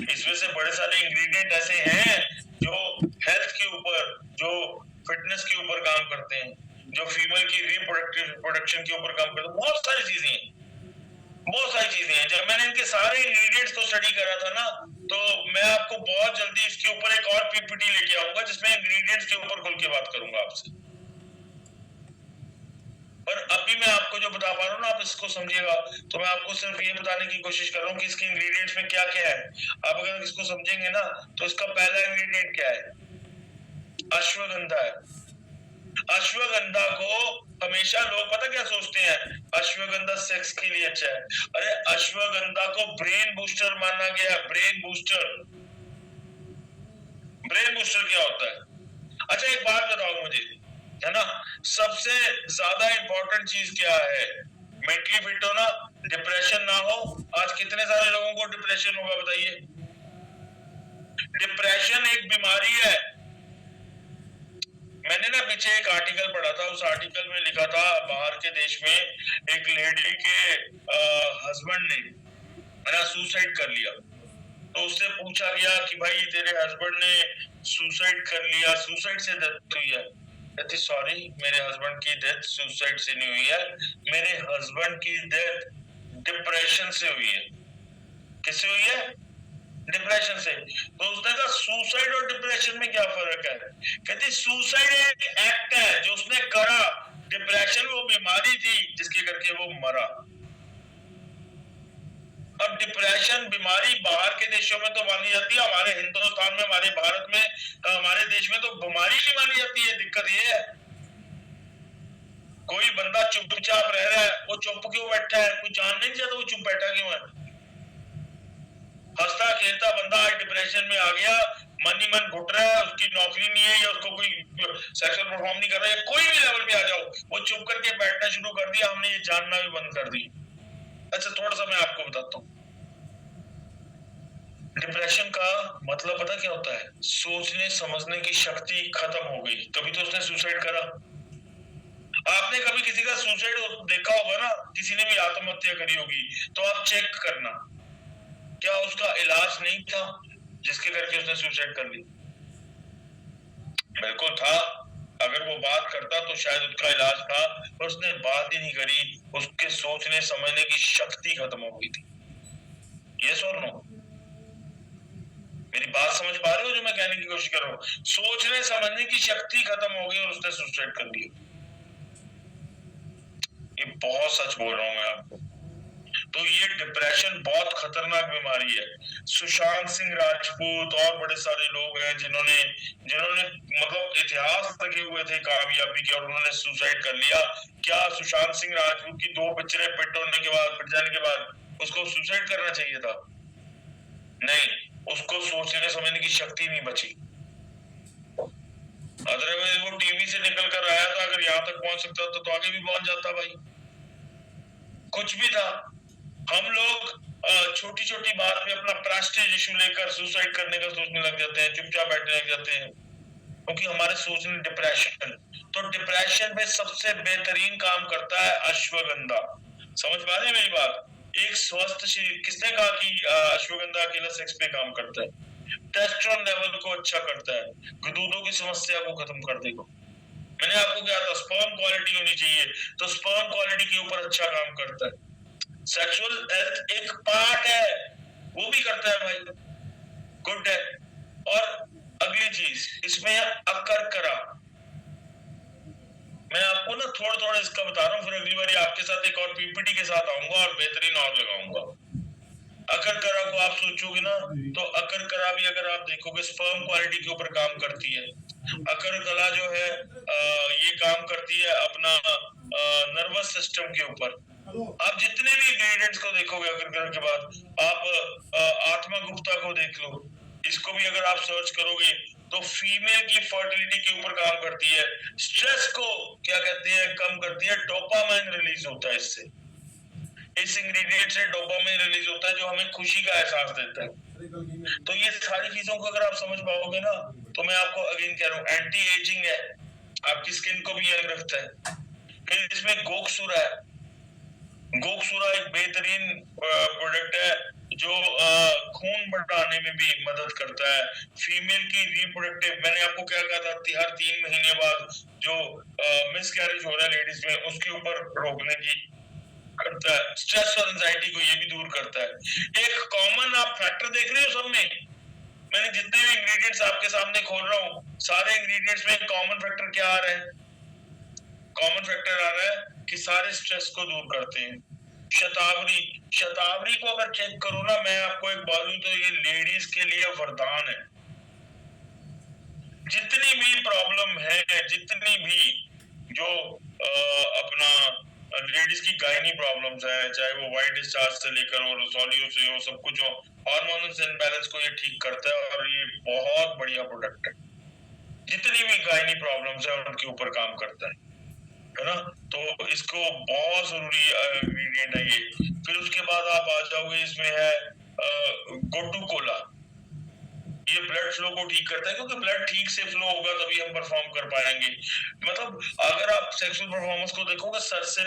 इसमें से बड़े सारे इंग्रेडिएंट ऐसे हैं जो हेल्थ के ऊपर, जो फिटनेस के ऊपर काम करते हैं, जो फीमेल की रिप्रोडक्शन के ऊपर काम करते हैं, बहुत सारी चीजें हैं, बहुत सारी चीजें हैं। जब मैंने इनके सारे इंग्रेडिएंट्स को स्टडी करा था ना, तो मैं आपको बहुत जल्दी इसके ऊपर एक और पीपीटी लेके आऊंगा जिसमें इंग्रेडिएंट्स के ऊपर खुल के बात करूंगा आपसे। पर अभी मैं आपको जो बता पा रहा हूँ ना, आप इसको समझिएगा। तो मैं आपको सिर्फ ये बताने की कोशिश कर रहा हूँ कि इसके इंग्रेडिएंट्स में क्या क्या है। आप अगर इसको समझेंगे ना, तो इसका पहला इंग्रेडिएंट क्या है? अश्वगंधा है। अश्वगंधा को हमेशा लोग पता क्या सोचते हैं, अश्वगंधा सेक्स के लिए अच्छा है। अरे अश्वगंधा को ब्रेन बूस्टर माना गया। ब्रेन बूस्टर, ब्रेन बूस्टर क्या होता है? अच्छा एक बात बताओ मुझे, है ना, सबसे ज्यादा इंपॉर्टेंट चीज क्या है? मेंटली फिट हो ना, डिप्रेशन ना हो। आज कितने सारे लोगों को डिप्रेशन होगा बताइए? डिप्रेशन एक बीमारी है। मैंने ना पीछे एक आर्टिकल पढ़ा था, उस आर्टिकल में लिखा था बाहर के देश में एक लेडी के हस्बैंड ने मेरा सुसाइड कर लिया। तो उससे पूछा गया कि भाई तेरे हस्बैंड ने सुसाइड कर लिया, सुसाइड से डेथ हुई है? कहती सॉरी, मेरे हस्बैंड की डेथ सुसाइड से नहीं हुई है, मेरे हस्बैंड की डेथ डिप्रेशन से हुई है। किससे हुई है? डिप्रेशन से। तो उसने कहा सुसाइड और डिप्रेशन में क्या फर्क है? कहती सुसाइड एक एक्ट है जो उसने करा, डिप्रेशन वो बीमारी थी जिसके करके वो मरा। अब डिप्रेशन बीमारी बाहर के देशों में तो मानी जाती है, हमारे हिंदुस्तान में, हमारे भारत में, हमारे देश में तो बीमारी नहीं मानी जाती है। दिक्कत ये है, कोई बंदा चुपचाप रह रहा है, वो चुप क्यों बैठा है? कोई जान नहीं चाहता वो चुप बैठा क्यों है? हंसता खेलता बंदा आज डिप्रेशन में आ गया, मन ही मन घुट रहा है, उसकी नौकरी नहीं है या उसको कोई सेक्सुअल परफॉर्म नहीं कर रहा है, कोई भी लेवल पे आ जाओ, वो चुप करके बैठना शुरू कर दिया, हमने ये जानना भी बंद कर दी। अच्छा थोड़ा सा मैं आपको बताता हूँ, डिप्रेशन का मतलब पता क्या होता है? सोचने समझने की शक्ति खत्म हो गई। कभी तो उसने सुसाइड करा। आपने कभी किसी का सुसाइड देखा होगा ना, किसी ने भी आत्महत्या करी होगी, तो आप चेक करना क्या उसका इलाज नहीं था जिसके करके उसने सुसाइड कर ली? बिल्कुल था। अगर वो बात करता तो शायद उसका इलाज था, पर उसने बात ही नहीं करी, उसके सोचने समझने की शक्ति खत्म हो गई थी। यस और नो? मेरी बात समझ पा रहे हो जो मैं कहने की कोशिश कर रहा हूँ? सोचने समझने की शक्ति खत्म हो गई और उसने सुसाइड कर लिया। ये बहुत सच बोल रहा हूँ मैं आपको। तो ये डिप्रेशन बहुत खतरनाक बीमारी है। सुशांत सिंह राजपूत और बड़े सारे लोग हैं जिन्होंने जिन्होंने मतलब इतिहास लगे हुए थे कामयाबी के, और उन्होंने सुसाइड कर लिया। क्या सुशांत सिंह राजपूत की 2 पिक्चरें पिट जाने के बाद उसको सुसाइड करना चाहिए था? नहीं, उसको सोचने समझने की शक्ति नहीं बची। अदरवाइज वो टीवी से निकल कर आया था, अगर यहाँ तक पहुंच सकता था तो आगे भी पहुंच जाता भाई। कुछ भी था। हम लोग छोटी छोटी बात पे अपना प्रेस्टीज इशू लेकर सुसाइड करने का सोचने लग जाते हैं, चुपचाप बैठने लग जाते हैं, क्योंकि हमारे सोचने डिप्रेशन। तो डिप्रेशन में सबसे बेहतरीन काम करता है अश्वगंधा। समझ पा रहे हैं मेरी बात? एक स्वस्थ शरीर, किसने कहा कि अश्वगंधा अकेला सेक्स पे काम करता है? टेस्टोस्टेरोन लेवल को अच्छा करता है, गुदूदों की समस्या को खत्म कर देगा। मैंने आपको क्या था, स्पर्म क्वालिटी होनी चाहिए, तो स्पर्म क्वालिटी के ऊपर अच्छा काम करता है। सेक्सुअल हेल्थ एक पार्ट है, वो भी करता है भाई, गुड है। और अगली चीज इसमें अकरकरा, मैं आपको ना थोड़ा थोड़ा इसका बता रहा हूँ, फिर अगली बार आपके साथ एक और पीपीटी के साथ आऊंगा और बेहतरीन और लगाऊंगा। अकरकरा को आप सोचोगे ना, तो अकरकरा भी अगर आप देखोगे स्पर्म क्वालिटी के ऊपर काम करती है। अकरकरा जो है ये काम करती है अपना नर्वस सिस्टम के ऊपर। आप जितने भी इंग्रेडिएंट्स को देखोगे अकरकरा के बाद, आप आत्मा गुप्ता को देख लो, इसको भी अगर आप सर्च करोगे तो फीमेल की फर्टिलिटी के ऊपर काम करती है। स्ट्रेस को क्या कहते हैं, कम करती है। डोपामाइन रिलीज होता है इससे, इस इंग्रेडिएंट से डोपामाइन रिलीज होता है जो हमें खुशी का एहसास देता है। तो ये सारी चीजों को अगर आप समझ पाओगे ना, तो मैं आपको अगेन कह रहा हूँ, एंटी एजिंग है, आपकी स्किन को भी यंग रखता है। फिर इसमें गोकसुरा है। गोकसुरा एक बेहतरीन प्रोडक्ट है जो खून बढ़ाने में भी मदद करता है। फीमेल की रिप्रोडक्टिव, मैंने आपको क्या कहा था, हर 3 महीने बाद जो मिस कैरेज हो रहा है लेडीज में, उसके ऊपर रोकने की करता है। स्ट्रेस और एंजाइटी को ये भी दूर करता है। एक कॉमन आप फैक्टर देख रहे हो सब में, मैंने जितने भी इंग्रेडिएंट्स आपके सामने खोल रहा हूँ, सारे इंग्रेडिएंट्स में कॉमन फैक्टर क्या आ रहा है? कॉमन फैक्टर आ रहा है कि सारे स्ट्रेस को दूर करते हैं। शतावरी, शतावरी को अगर चेक करो ना, मैं आपको एक बात दूं तो ये लेडीज के लिए वरदान है। जितनी भी प्रॉब्लम है, जितनी भी जो अपना लेडीज की गायनी प्रॉब्लम्स है, चाहे वो वाइट डिस्चार्ज से लेकर और सोलियो से हो, सब कुछ हो, हार्मोनल इम्बैलेंस को ये ठीक करता है और ये बहुत बढ़िया प्रोडक्ट है। जितनी भी गायनी प्रॉब्लम्स है उनके ऊपर काम करता है ना। तो इसको बहुत जरूरी इंग्रेडिएंट है ये। फिर उसके बाद आप आ जाओगे, इसमें है गोटू कोला। ये ब्लड फ्लो को ठीक करता है, क्योंकि ब्लड ठीक से फ्लो होगा तभी हम परफॉर्म कर पाएंगे। मतलब अगर आप सेक्सुअल परफॉर्मेंस को देखोगे, सर से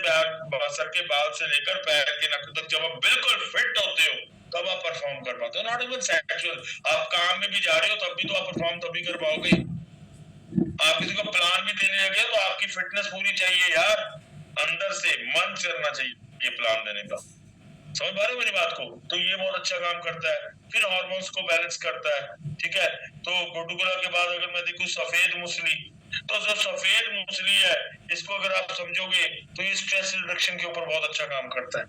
सर के बाल से लेकर पैर के नखों तक, जब आप बिल्कुल फिट होते हो तब आप परफॉर्म कर पाते हो। नॉट इवन सेक्सुअल, आप काम में भी जा रहे हो तब भी तो आप परफॉर्म तभी कर पाओगे। आप किसी को प्लान भी देने लगे तो आपकी फिटनेस पूरी चाहिए यार, अंदर से मन करना चाहिए प्लान देने का। समझ पा रहे हो मेरी बात को? तो ये बहुत अच्छा काम करता है। फिर हार्मोन्स को बैलेंस करता है, ठीक है। तो गोटुकोला के बाद अगर मैं देखूं सफेद मूसली, तो जो सफेद मूसली है, इसको अगर आप समझोगे तो ये स्ट्रेस रिडक्शन के ऊपर बहुत अच्छा काम करता है।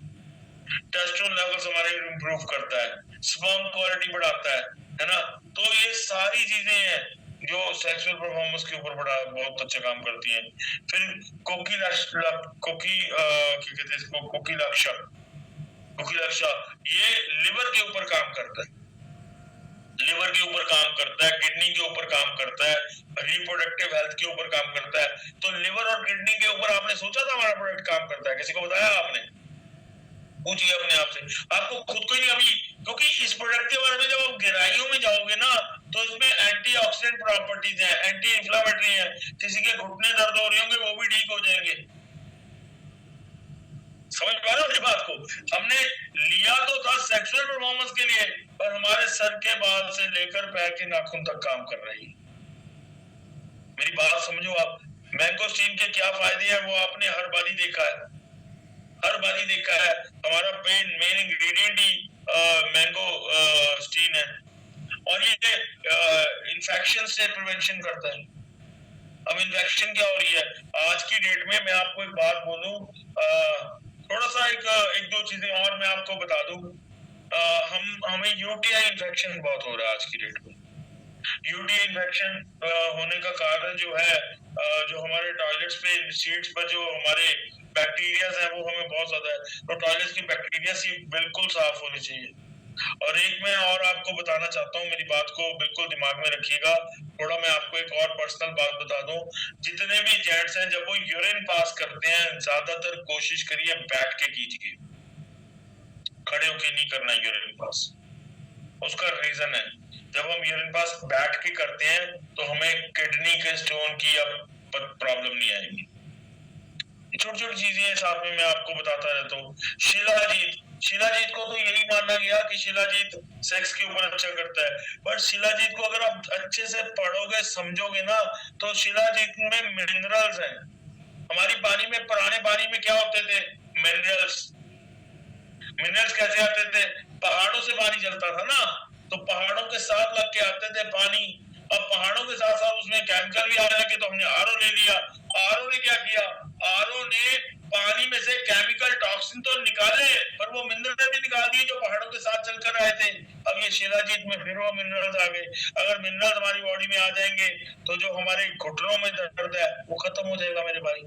टेस्टोस्टेरोन लेवल्स हमारे इंप्रूव करता है, स्पर्म क्वालिटी बढ़ाता है ना। तो ये सारी चीजें हैं जो सेक्सुअल परफॉर्मेंस के ऊपर बड़ा बहुत अच्छा काम करती हैं। फिर क्या कहते हैं इसको, कोकिलाक्षा, ये लिवर के ऊपर काम करता है। लिवर के ऊपर काम करता है, किडनी के ऊपर काम करता है, रिप्रोडक्टिव हेल्थ के ऊपर काम करता है। तो लिवर और किडनी के ऊपर आपने सोचा था हमारा प्रोडक्ट काम करता है? किसी को बताया आपने? पूछिए अपने आप से, आपको खुद को ही नहीं अभी, क्योंकि इस प्रोडक्ट के बारे में जब आप गहराइयों में जाओगे ना, तो इसमें एंटीऑक्सीडेंट प्रॉपर्टीज है, एंटी इंफ्लेमेटरी है। किसी के घुटने दर्द हो रहे होंगे वो भी ठीक हो जाएंगे। समझ पा रहे हो मेरी बात को? हमने लिया तो था सेक्सुअल परफॉर्मेंस के लिए, पर हमारे सर के बाल से लेकर पैर के नाखून तक काम कर रही है। मेरी बात समझो आप। मैंगोस्टीन के क्या फायदे हैं वो आपने हर बारी देखा है, हर बारी देखा है। हमारा मेन इंग्रेडिएंट ही मैंगो स्टीन है, और ये इन्फेक्शन से प्रिवेंशन करता है। अब इन्फेक्शन क्या हो रही है आज की डेट में, मैं आपको एक बात बोलूं, थोड़ा सा एक दो चीजें और मैं आपको बता दूं। हमें यूटीआई इन्फेक्शन बहुत हो रहा है आज की डेट में। यूटीआई इन्फेक्शन होने का कारण जो है, जो हमारे टॉयलेट्स पे सीट्स पर जो हमारे बैक्टीरिया है वो हमें बहुत ज्यादा है। तो टॉयलेट्स की बैक्टीरिया सी बिल्कुल साफ होनी चाहिए। और एक मैं और आपको बताना चाहता हूँ, मेरी बात को बिल्कुल दिमाग में रखिएगा। थोड़ा मैं आपको एक और पर्सनल बात बता दूं, जितने भी जेंट्स हैं जब वो यूरिन पास करते हैं, ज्यादातर कोशिश करिए बैठ के कीजिए, खड़े होके नहीं करना यूरिन पास। उसका रीजन है, जब हम यूरिन पास बैठ के करते हैं तो हमें किडनी के स्टोन की अब प्रॉब्लम नहीं आएगी। छोटी छोटी चीजें साथ में मैं आपको बताता रहता हूँ। शिलाजीत, शिलाजीत को तो यही माना गया कि शिलाजीत सेक्स के ऊपर अच्छा करता है, पर शिलाजीत को अगर आप अच्छे से पढ़ोगे समझोगे ना, तो शिलाजीत में मिनरल्स हैं। हमारी पानी में, पुराने पानी में क्या होते थे? मिनरल्स। मिनरल्स कैसे आते थे? पहाड़ों से पानी चलता था ना, तो पहाड़ों के साथ लग के आते थे पानी। अब पहाड़ों के साथ साथ उसमें केमिकल भी आने लगे, तो हमने आरओ ले लिया। आरओ ने क्या किया? आरओ ने पानी में से केमिकल टॉक्सिन तो निकाले, पर वो मिनरल भी निकाल दिए जो पहाड़ों के साथ चलकर आए थे। अब ये शिलाजीत में फिर वो मिनरल्स आ गए। अगर मिनरल्स हमारी बॉडी में आ जाएंगे तो जो हमारे घुटनों में दर्द है वो खत्म हो जाएगा मेरे भाई।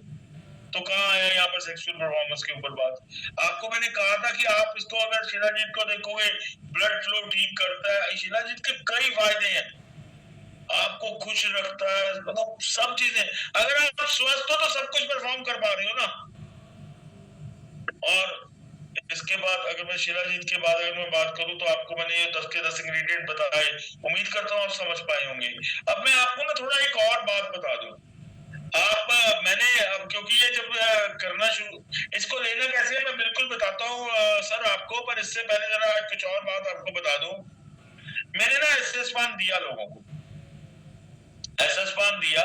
तो कहाँ आया यहाँ पर सेक्सुअल परफॉर्मेंस के ऊपर बात? आपको मैंने कहा था कि आप इसको अगर शिलाजीत को देखोगे, ब्लड फ्लो ठीक करता है। शिलाजीत के कई फायदे हैं, आपको खुश रखता है, मतलब सब चीजें। अगर आप स्वस्थ हो तो सब कुछ परफॉर्म कर पा रहे हो ना। और इसके बाद अगर मैं शिलाजीत के बाद अगर मैं बात करूं, तो आपको मैंने ये 10 के 10 इंग्रेडिएंट बताए, उम्मीद करता हूं आप समझ पाए होंगे। अब मैं आपको ना थोड़ा एक और बात बता दूं। आप मैंने अब क्योंकि ये जब करना शुरू, इसको लेना कैसे है मैं बिल्कुल बताता हूँ। सर आपको आपको, पर इससे पहले जरा कुछ और बात आपको बता दूं। मैंने ना एसएस पान दिया लोगों को, एसएस पान दिया,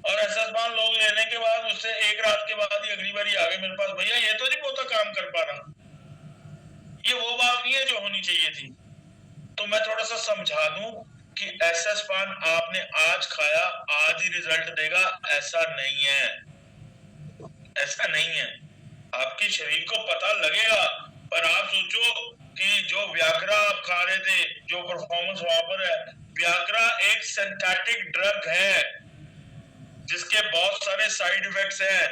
और एसएस पान लोग लेने के बाद उससे एक रात के बाद ही अगली बारी आ गए मेरे पास, भैया ये तो नहीं होता काम कर पा रहा, ये वो बात नहीं है जो होनी चाहिए थी। तो मैं थोड़ा सा समझा दूं कि एसएस पान आपने आज खाया आज ही रिजल्ट देगा, ऐसा नहीं है, ऐसा नहीं है। आपके शरीर को पता लगेगा, पर आप सोचो कि जो व्याग्रा आप खा रहे थे, जो परफॉर्मेंस वहां पर है, व्याग्रा एक सिंथेटिक ड्रग है जिसके बहुत सारे साइड इफेक्ट्स हैं।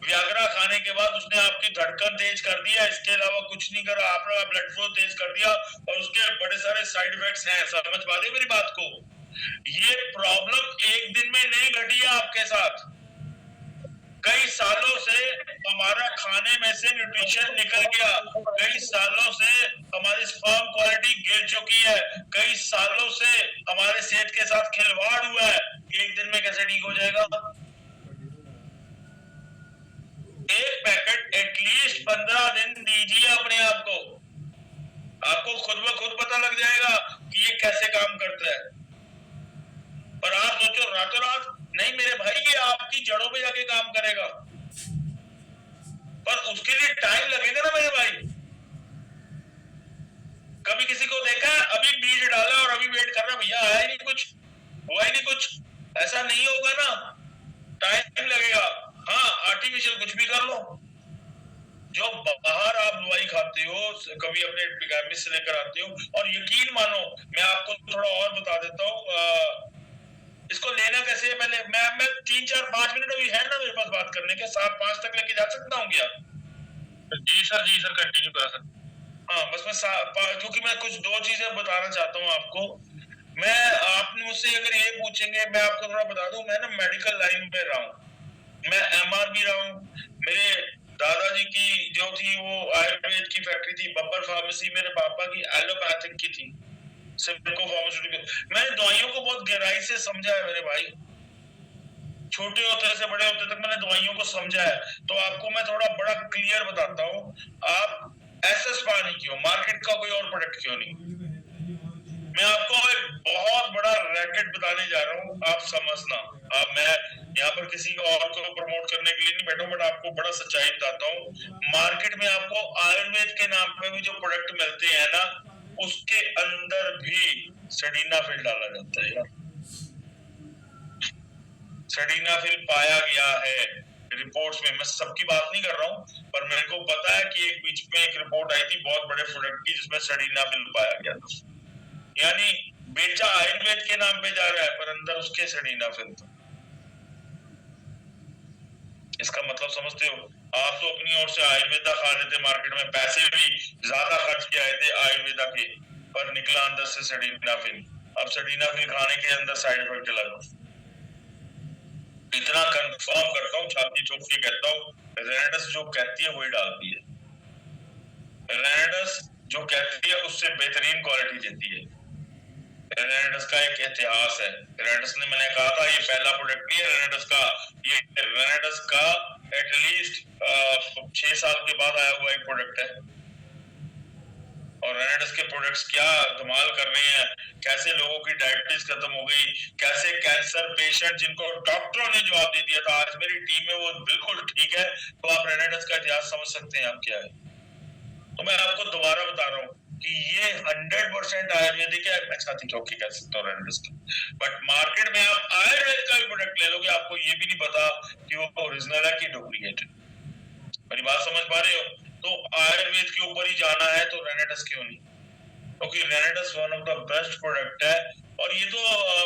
व्याग्रा खाने के बाद उसने आपकी धड़कन तेज कर दिया, इसके अलावा कुछ नहीं करा, आपका ब्लड फ्लो तेज कर दिया, और उसके बड़े सारे साइड इफेक्ट्स हैं। समझ पा रहे मेरी बात को? ये प्रॉब्लम एक दिन में नहीं घटी है आपके साथ, कई सालों से हमारा खाने में से न्यूट्रिशन निकल गया, कई सालों से हमारी स्पर्म क्वालिटी गिर चुकी है, कई सालों से हमारे सेहत के साथ खिलवाड़ हुआ है, एक दिन में कैसे ठीक हो जाएगा? एक पैकेट एटलीस्ट 15 दिन दीजिए अपने आप को, आपको खुद ब खुद पता लग जाएगा कि ये कैसे काम करता है। पर आप सोचो रातों रात, नहीं मेरे भाई, ये आपकी जड़ों पे जाके काम करेगा, पर उसके लिए टाइम लगेगा ना मेरे भाई। कभी किसी को देखा है अभी बीज डाला और अभी वेट कर रहा, भैया आया ही नहीं कुछ, हुआ ही नहीं कुछ, ऐसा नहीं होगा ना, टाइम लगेगा। हाँ, आर्टिफिशियल कुछ भी कर लो, जो बाहर आप दवाई खाते हो, कभी अपने पिगामिस से लेकर आते हो, और यकीन मानो मैं आपको थोड़ा और बता देता हूँ, इसको लेना कैसे है। पहले मैं 3-4-5 मिनट अभी है ना मेरे पास बात करने के, 7-5 तक लेके जा सकता हूँ क्या? जी सर कंटिन्यू करा सर। हाँ बस मैं क्योंकि मैं कुछ 2 चीजें बताना चाहता हूँ आपको। मैं, आपने मुझसे अगर ये पूछेंगे, मैं आपको थोड़ा बता दूं, मैं ना मेडिकल लाइन में रहा हूँ, मैं एमआर भी रहा हूँ। मेरे दादाजी की जो थी वो आयुर्वेद की फैक्ट्री थी, बब्बर फार्मेसी मेरे पापा की एलोपैथिक की थी, सिम्को फार्मास्यूटिकल। मैंने दवाइयों को बहुत गहराई से समझा है मेरे भाई, छोटे होते से बड़े होते तक मैंने दवाइयों को समझा है। तो आपको मैं थोड़ा बड़ा क्लियर बताता हूँ, आप एसएस पानी क्यों, मार्केट का कोई और प्रोडक्ट क्यों नहीं। मैं आपको एक बहुत बड़ा रैकेट बताने जा रहा हूँ, आप समझना। अब मैं यहाँ पर किसी और को प्रमोट करने के लिए नहीं बैठा, बट आपको बड़ा सच्चाई बताता हूँ। मार्केट में आपको आयुर्वेद के नाम पे भी जो प्रोडक्ट मिलते हैं ना, उसके अंदर भी सडीनाफिल डाला जाता है यार, सडीनाफिल पाया गया है रिपोर्ट्स में। मैं सबकी बात नहीं कर रहा हूँ, पर मेरे को पता है कि एक बीच में एक रिपोर्ट आई थी बहुत बड़े प्रोडक्ट की जिसमें सडीनाफिल पाया गया था, यानी बेचा आयुर्वेद के नाम पे जा रहा है पर अंदर उसके सडीनाफिल था। इसका मतलब समझते हो? आप तो अपनी ओर से आयुर्वेदा खा रहे थे, मार्केट में पैसे भी ज्यादा खर्च किए आए थे आयुर्वेदा के, पर निकला अंदर से सडीनाफिल। अब सडीनाफिल खाने के अंदर साइड इफेक्ट लगा। इतना कंफर्म करता हूँ, छाती ठोक के कहता हूँ, रेनेडस जो कहती है वही डालती है। रेनेडस जो कहती है उससे बेहतरीन क्वालिटी देती है। रेनेडस का एक इतिहास है। रेनेडस ने, मैंने कहा था ये पहला प्रोडक्ट नहीं है रेनेडस का, ये रेनेडस का एटलीस्ट 6 साल के बाद आया हुआ एक प्रोडक्ट है। और रेनेडस के प्रोडक्ट्स क्या धमाल कर रहे हैं, कैसे लोगों की डायबिटीज खत्म हो गई, कैसे कैंसर पेशेंट जिनको डॉक्टरों ने जवाब दे दिया था आज मेरी टीम में वो बिल्कुल ठीक है। तो आप रेनेडस का इतिहास समझ सकते हैं आप क्या है। तो मैं आपको दोबारा बता रहा हूँ कि ये 100% आयुर्वेदिक है, मैं छाती ठोक के कह सकता हूँ रेनेडस की। बट मार्केट में आप आयुर्वेद का भी प्रोडक्ट ले लोगे, आपको ये भी नहीं पता कि वो ओरिजिनल है कि डुप्लीकेट है। मेरी बात समझ पा रहे हो? तो आयुर्वेद के ऊपर ही जाना है तो रेनेडस क्यों नहीं, क्योंकि रेनेडस one of the best product है, और ये तो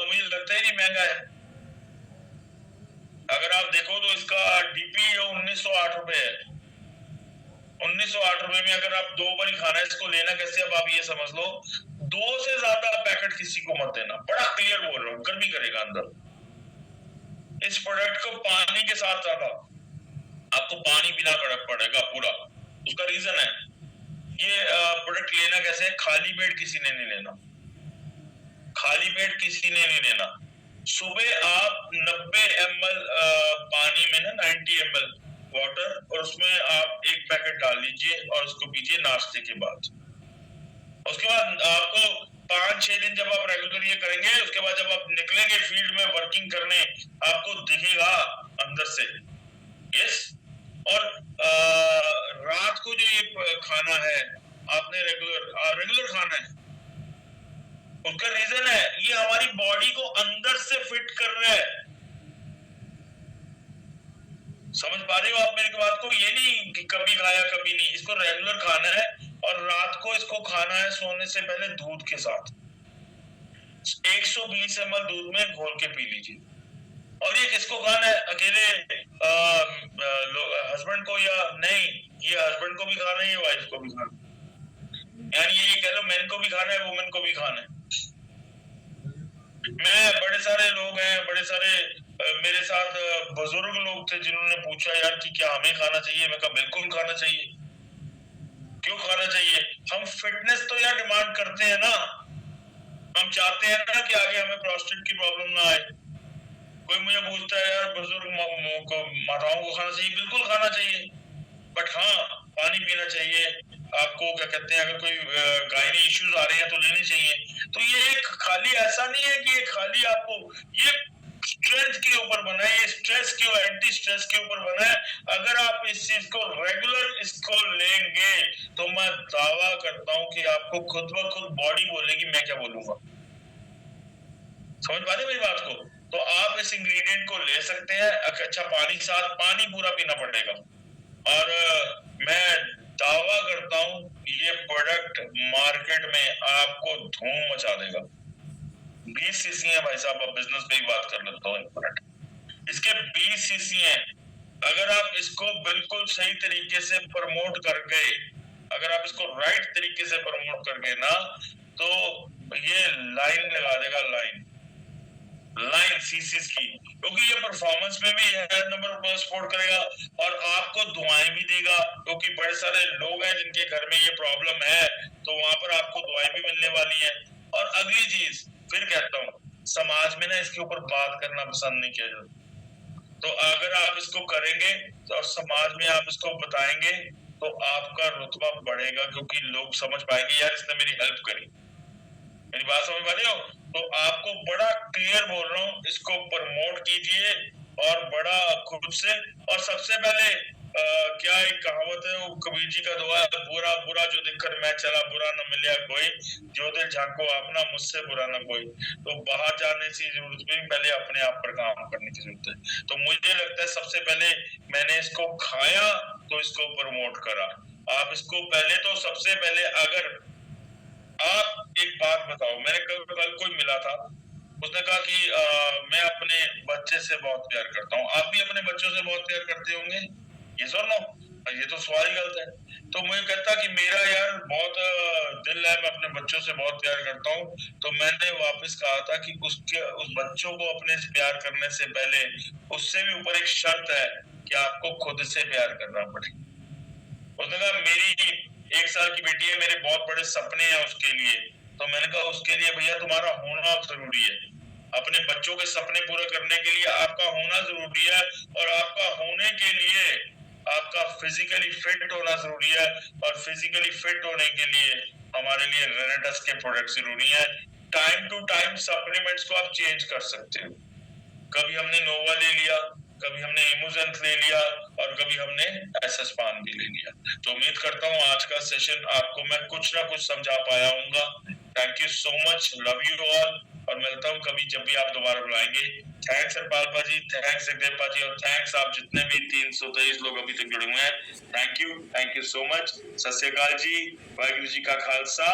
मुझे लगता ही नहीं महंगा है। अगर आप देखो तो इसका डीपी 1908 रुपए है। 1908 रुपए में अगर आप 2 बार खाना है इसको, लेना कैसे? अब आप ये समझ लो, 2 से ज्यादा पैकेट किसी को मत देना, बड़ा क्लियर बोल रहा हूँ, गर्मी करेगा अंदर। इस प्रोडक्ट को पानी के साथ ज्यादा आपको पानी पीना पड़ेगा पूरा। उसका रीजन है, ये प्रोडक्ट लेना कैसे है, खाली पेट किसी ने नहीं लेना, खाली पेट किसी ने नहीं लेना। सुबह आप 90 ml पानी में ना 90 ml वाटर, और उसमें आप एक पैकेट डाल लीजिए और उसको पीजिए नाश्ते के बाद। उसके बाद आपको 5-6 दिन जब आप रेगुलर ये करेंगे, उसके बाद जब आप निकलेंगे फील्ड में वर्किंग करने, आपको दिखेगा अंदर से। यस। और रात को जो ये खाना है आपने रेगुलर खाना है, उसका रीजन है ये हमारी बॉडी को अंदर से फिट कर रहा है। समझ पा रहे हो आप मेरी बात को? ये नहीं कि कभी खाया कभी नहीं, इसको रेगुलर खाना है। और रात को इसको खाना है सोने से पहले दूध के साथ। 120 ml दूध में घोल के पी लीजिए। और ये किसको खाना है? अकेले हस्बैंड को या नहीं, ये हस्बैंड को भी खाना है, ये वाइफ को भी खाना है। यानी ये कह लो मैन को भी खाना है, वुमेन को भी खाना है। मैं बड़े सारे लोग हैं, बड़े सारे मेरे साथ बुजुर्ग लोग थे जिन्होंने पूछा यार कि क्या हमें खाना चाहिए? मैं कहा बिल्कुल खाना चाहिए। क्यों खाना चाहिए? हम फिटनेस तो यार डिमांड करते हैं ना, हम चाहते हैं ना कि आगे हमें प्रोस्टेट की प्रॉब्लम ना आए। कोई मुझे पूछता है यार बुजुर्ग माताओं को खाना चाहिए? बिल्कुल खाना चाहिए, बट हाँ पानी पीना चाहिए। आपको क्या कहते हैं, अगर कोई गायनी इश्यूज आ रहे हैं तो लेने चाहिए। तो ये एक खाली ऐसा नहीं है कि ये खाली आपको, ये स्ट्रेंथ के ऊपर बना है, ये स्ट्रेस के एंटी स्ट्रेस के ऊपर बना है। अगर आप इस चीज को रेगुलर इसको लेंगे तो मैं दावा करता हूं कि आपको खुद ब खुद बॉडी बोलेगी मैं क्या बोलूंगा। समझ पा रहे मेरी बात को? तो आप इस इंग्रेडिएंट को ले सकते हैं। अच्छा पानी, साथ पानी पूरा पीना पड़ेगा। और मैं दावा करता हूं ये प्रोडक्ट मार्केट में आपको धूम मचा देगा। 20 सीसी है भाई साहब, अब बिजनेस पे ही बात कर लेता हूँ। प्रोडक्ट इसके 20 सीसी हैं। अगर आप इसको बिल्कुल सही तरीके से प्रमोट कर गए, अगर आप इसको राइट तरीके से प्रमोट कर गए ना, तो ये लाइन लगा देगा, लाइन सीसीस की। क्योंकि ये परफॉर्मेंस में भी है नंबर पर सपोर्ट करेगा और आपको दुआएं भी देगा। क्योंकि बड़े सारे लोग हैं जिनके घर में ये प्रॉब्लम है, तो वहां पर आपको दुआएं भी मिलने वाली है। और अगली चीज फिर कहता हूँ, समाज में ना इसके ऊपर बात करना पसंद नहीं किया जाता। तो अगर आप इसको करेंगे तो समाज में आप इसको बताएंगे तो आपका रुतबा बढ़ेगा, क्योंकि लोग समझ पाएंगे यार इसने मेरी हेल्प करी। मेरी बात समझ पा रहे हो? तो आपको बड़ा क्लियर बोल रहा हूँ, इसको प्रमोट कीजिए और बड़ा खुद से। और सबसे पहले क्या एक कहावत है, वो कबीर जी का दुआ है, बुरा बुरा जो देखकर मैं चला, बुरा न मिला कोई, जो दिल झांको अपना मुझसे बुरा न कोई। तो बाहर जाने की जरूरत नहीं, पहले अपने आप पर काम करने की जरूरत है। तो मुझे लगता है सबसे पहले मैंने इसको खाया तो इसको प्रमोट करा। आप इसको पहले तो सबसे पहले, अगर आप एक बात बताओ, मैंने कल कोई मिला था, उसने कहा कि मैं अपने बच्चे से बहुत प्यार करता हूँ। आप भी अपने बच्चों से बहुत प्यार करते होंगे, ये सुन लो, ये तो सवाल ही गलत है। तो मुझे कहता कि मेरा यार बहुत दिल है, मैं अपने बच्चों से बहुत प्यार करता हूँ। तो मैंने वापस कहा था कि उस बच्चों को अपने से प्यार करने से पहले उससे भी ऊपर एक शर्त है कि आपको खुद से प्यार करना पड़ेगा। उसने कहा मेरी 1 साल की बेटी है, मेरे बहुत बड़े सपने हैं उसके लिए। तो मैंने कहा उसके लिए भैया तुम्हारा होना जरूरी है। अपने बच्चों के सपने पूरे करने के लिए आपका होना जरूरी है। और आपका होने के लिए आपका फिजिकली फिट होना जरूरी है। और फिजिकली फिट होने के लिए हमारे लिए रेनेडस के प्रोडक्ट जरूरी है। टाइम टू टाइम सप्लीमेंट्स को आप चेंज कर सकते हो। कभी हमने नोवा ले लिया, कभी हमने इमोजेंस ले लिया, और कभी हमने एसएस पान भी ले लिया। तो उम्मीद करता हूँ आज का सेशन आपको मैं कुछ ना कुछ समझा पाया हूँगा। Thank you so much, love you all, और मिलता हूँ कभी जब भी आप दोबारा बुलाएंगे। थैंक्स हरपाल जी, थैंक्स जगदेव जी, और थैंक्स आप जितने भी 323 लोग अभी तक जुड़े हुए हैं। Thank you so much. सत श्री अकाल जी, वाहिगुरु जी का खालसा।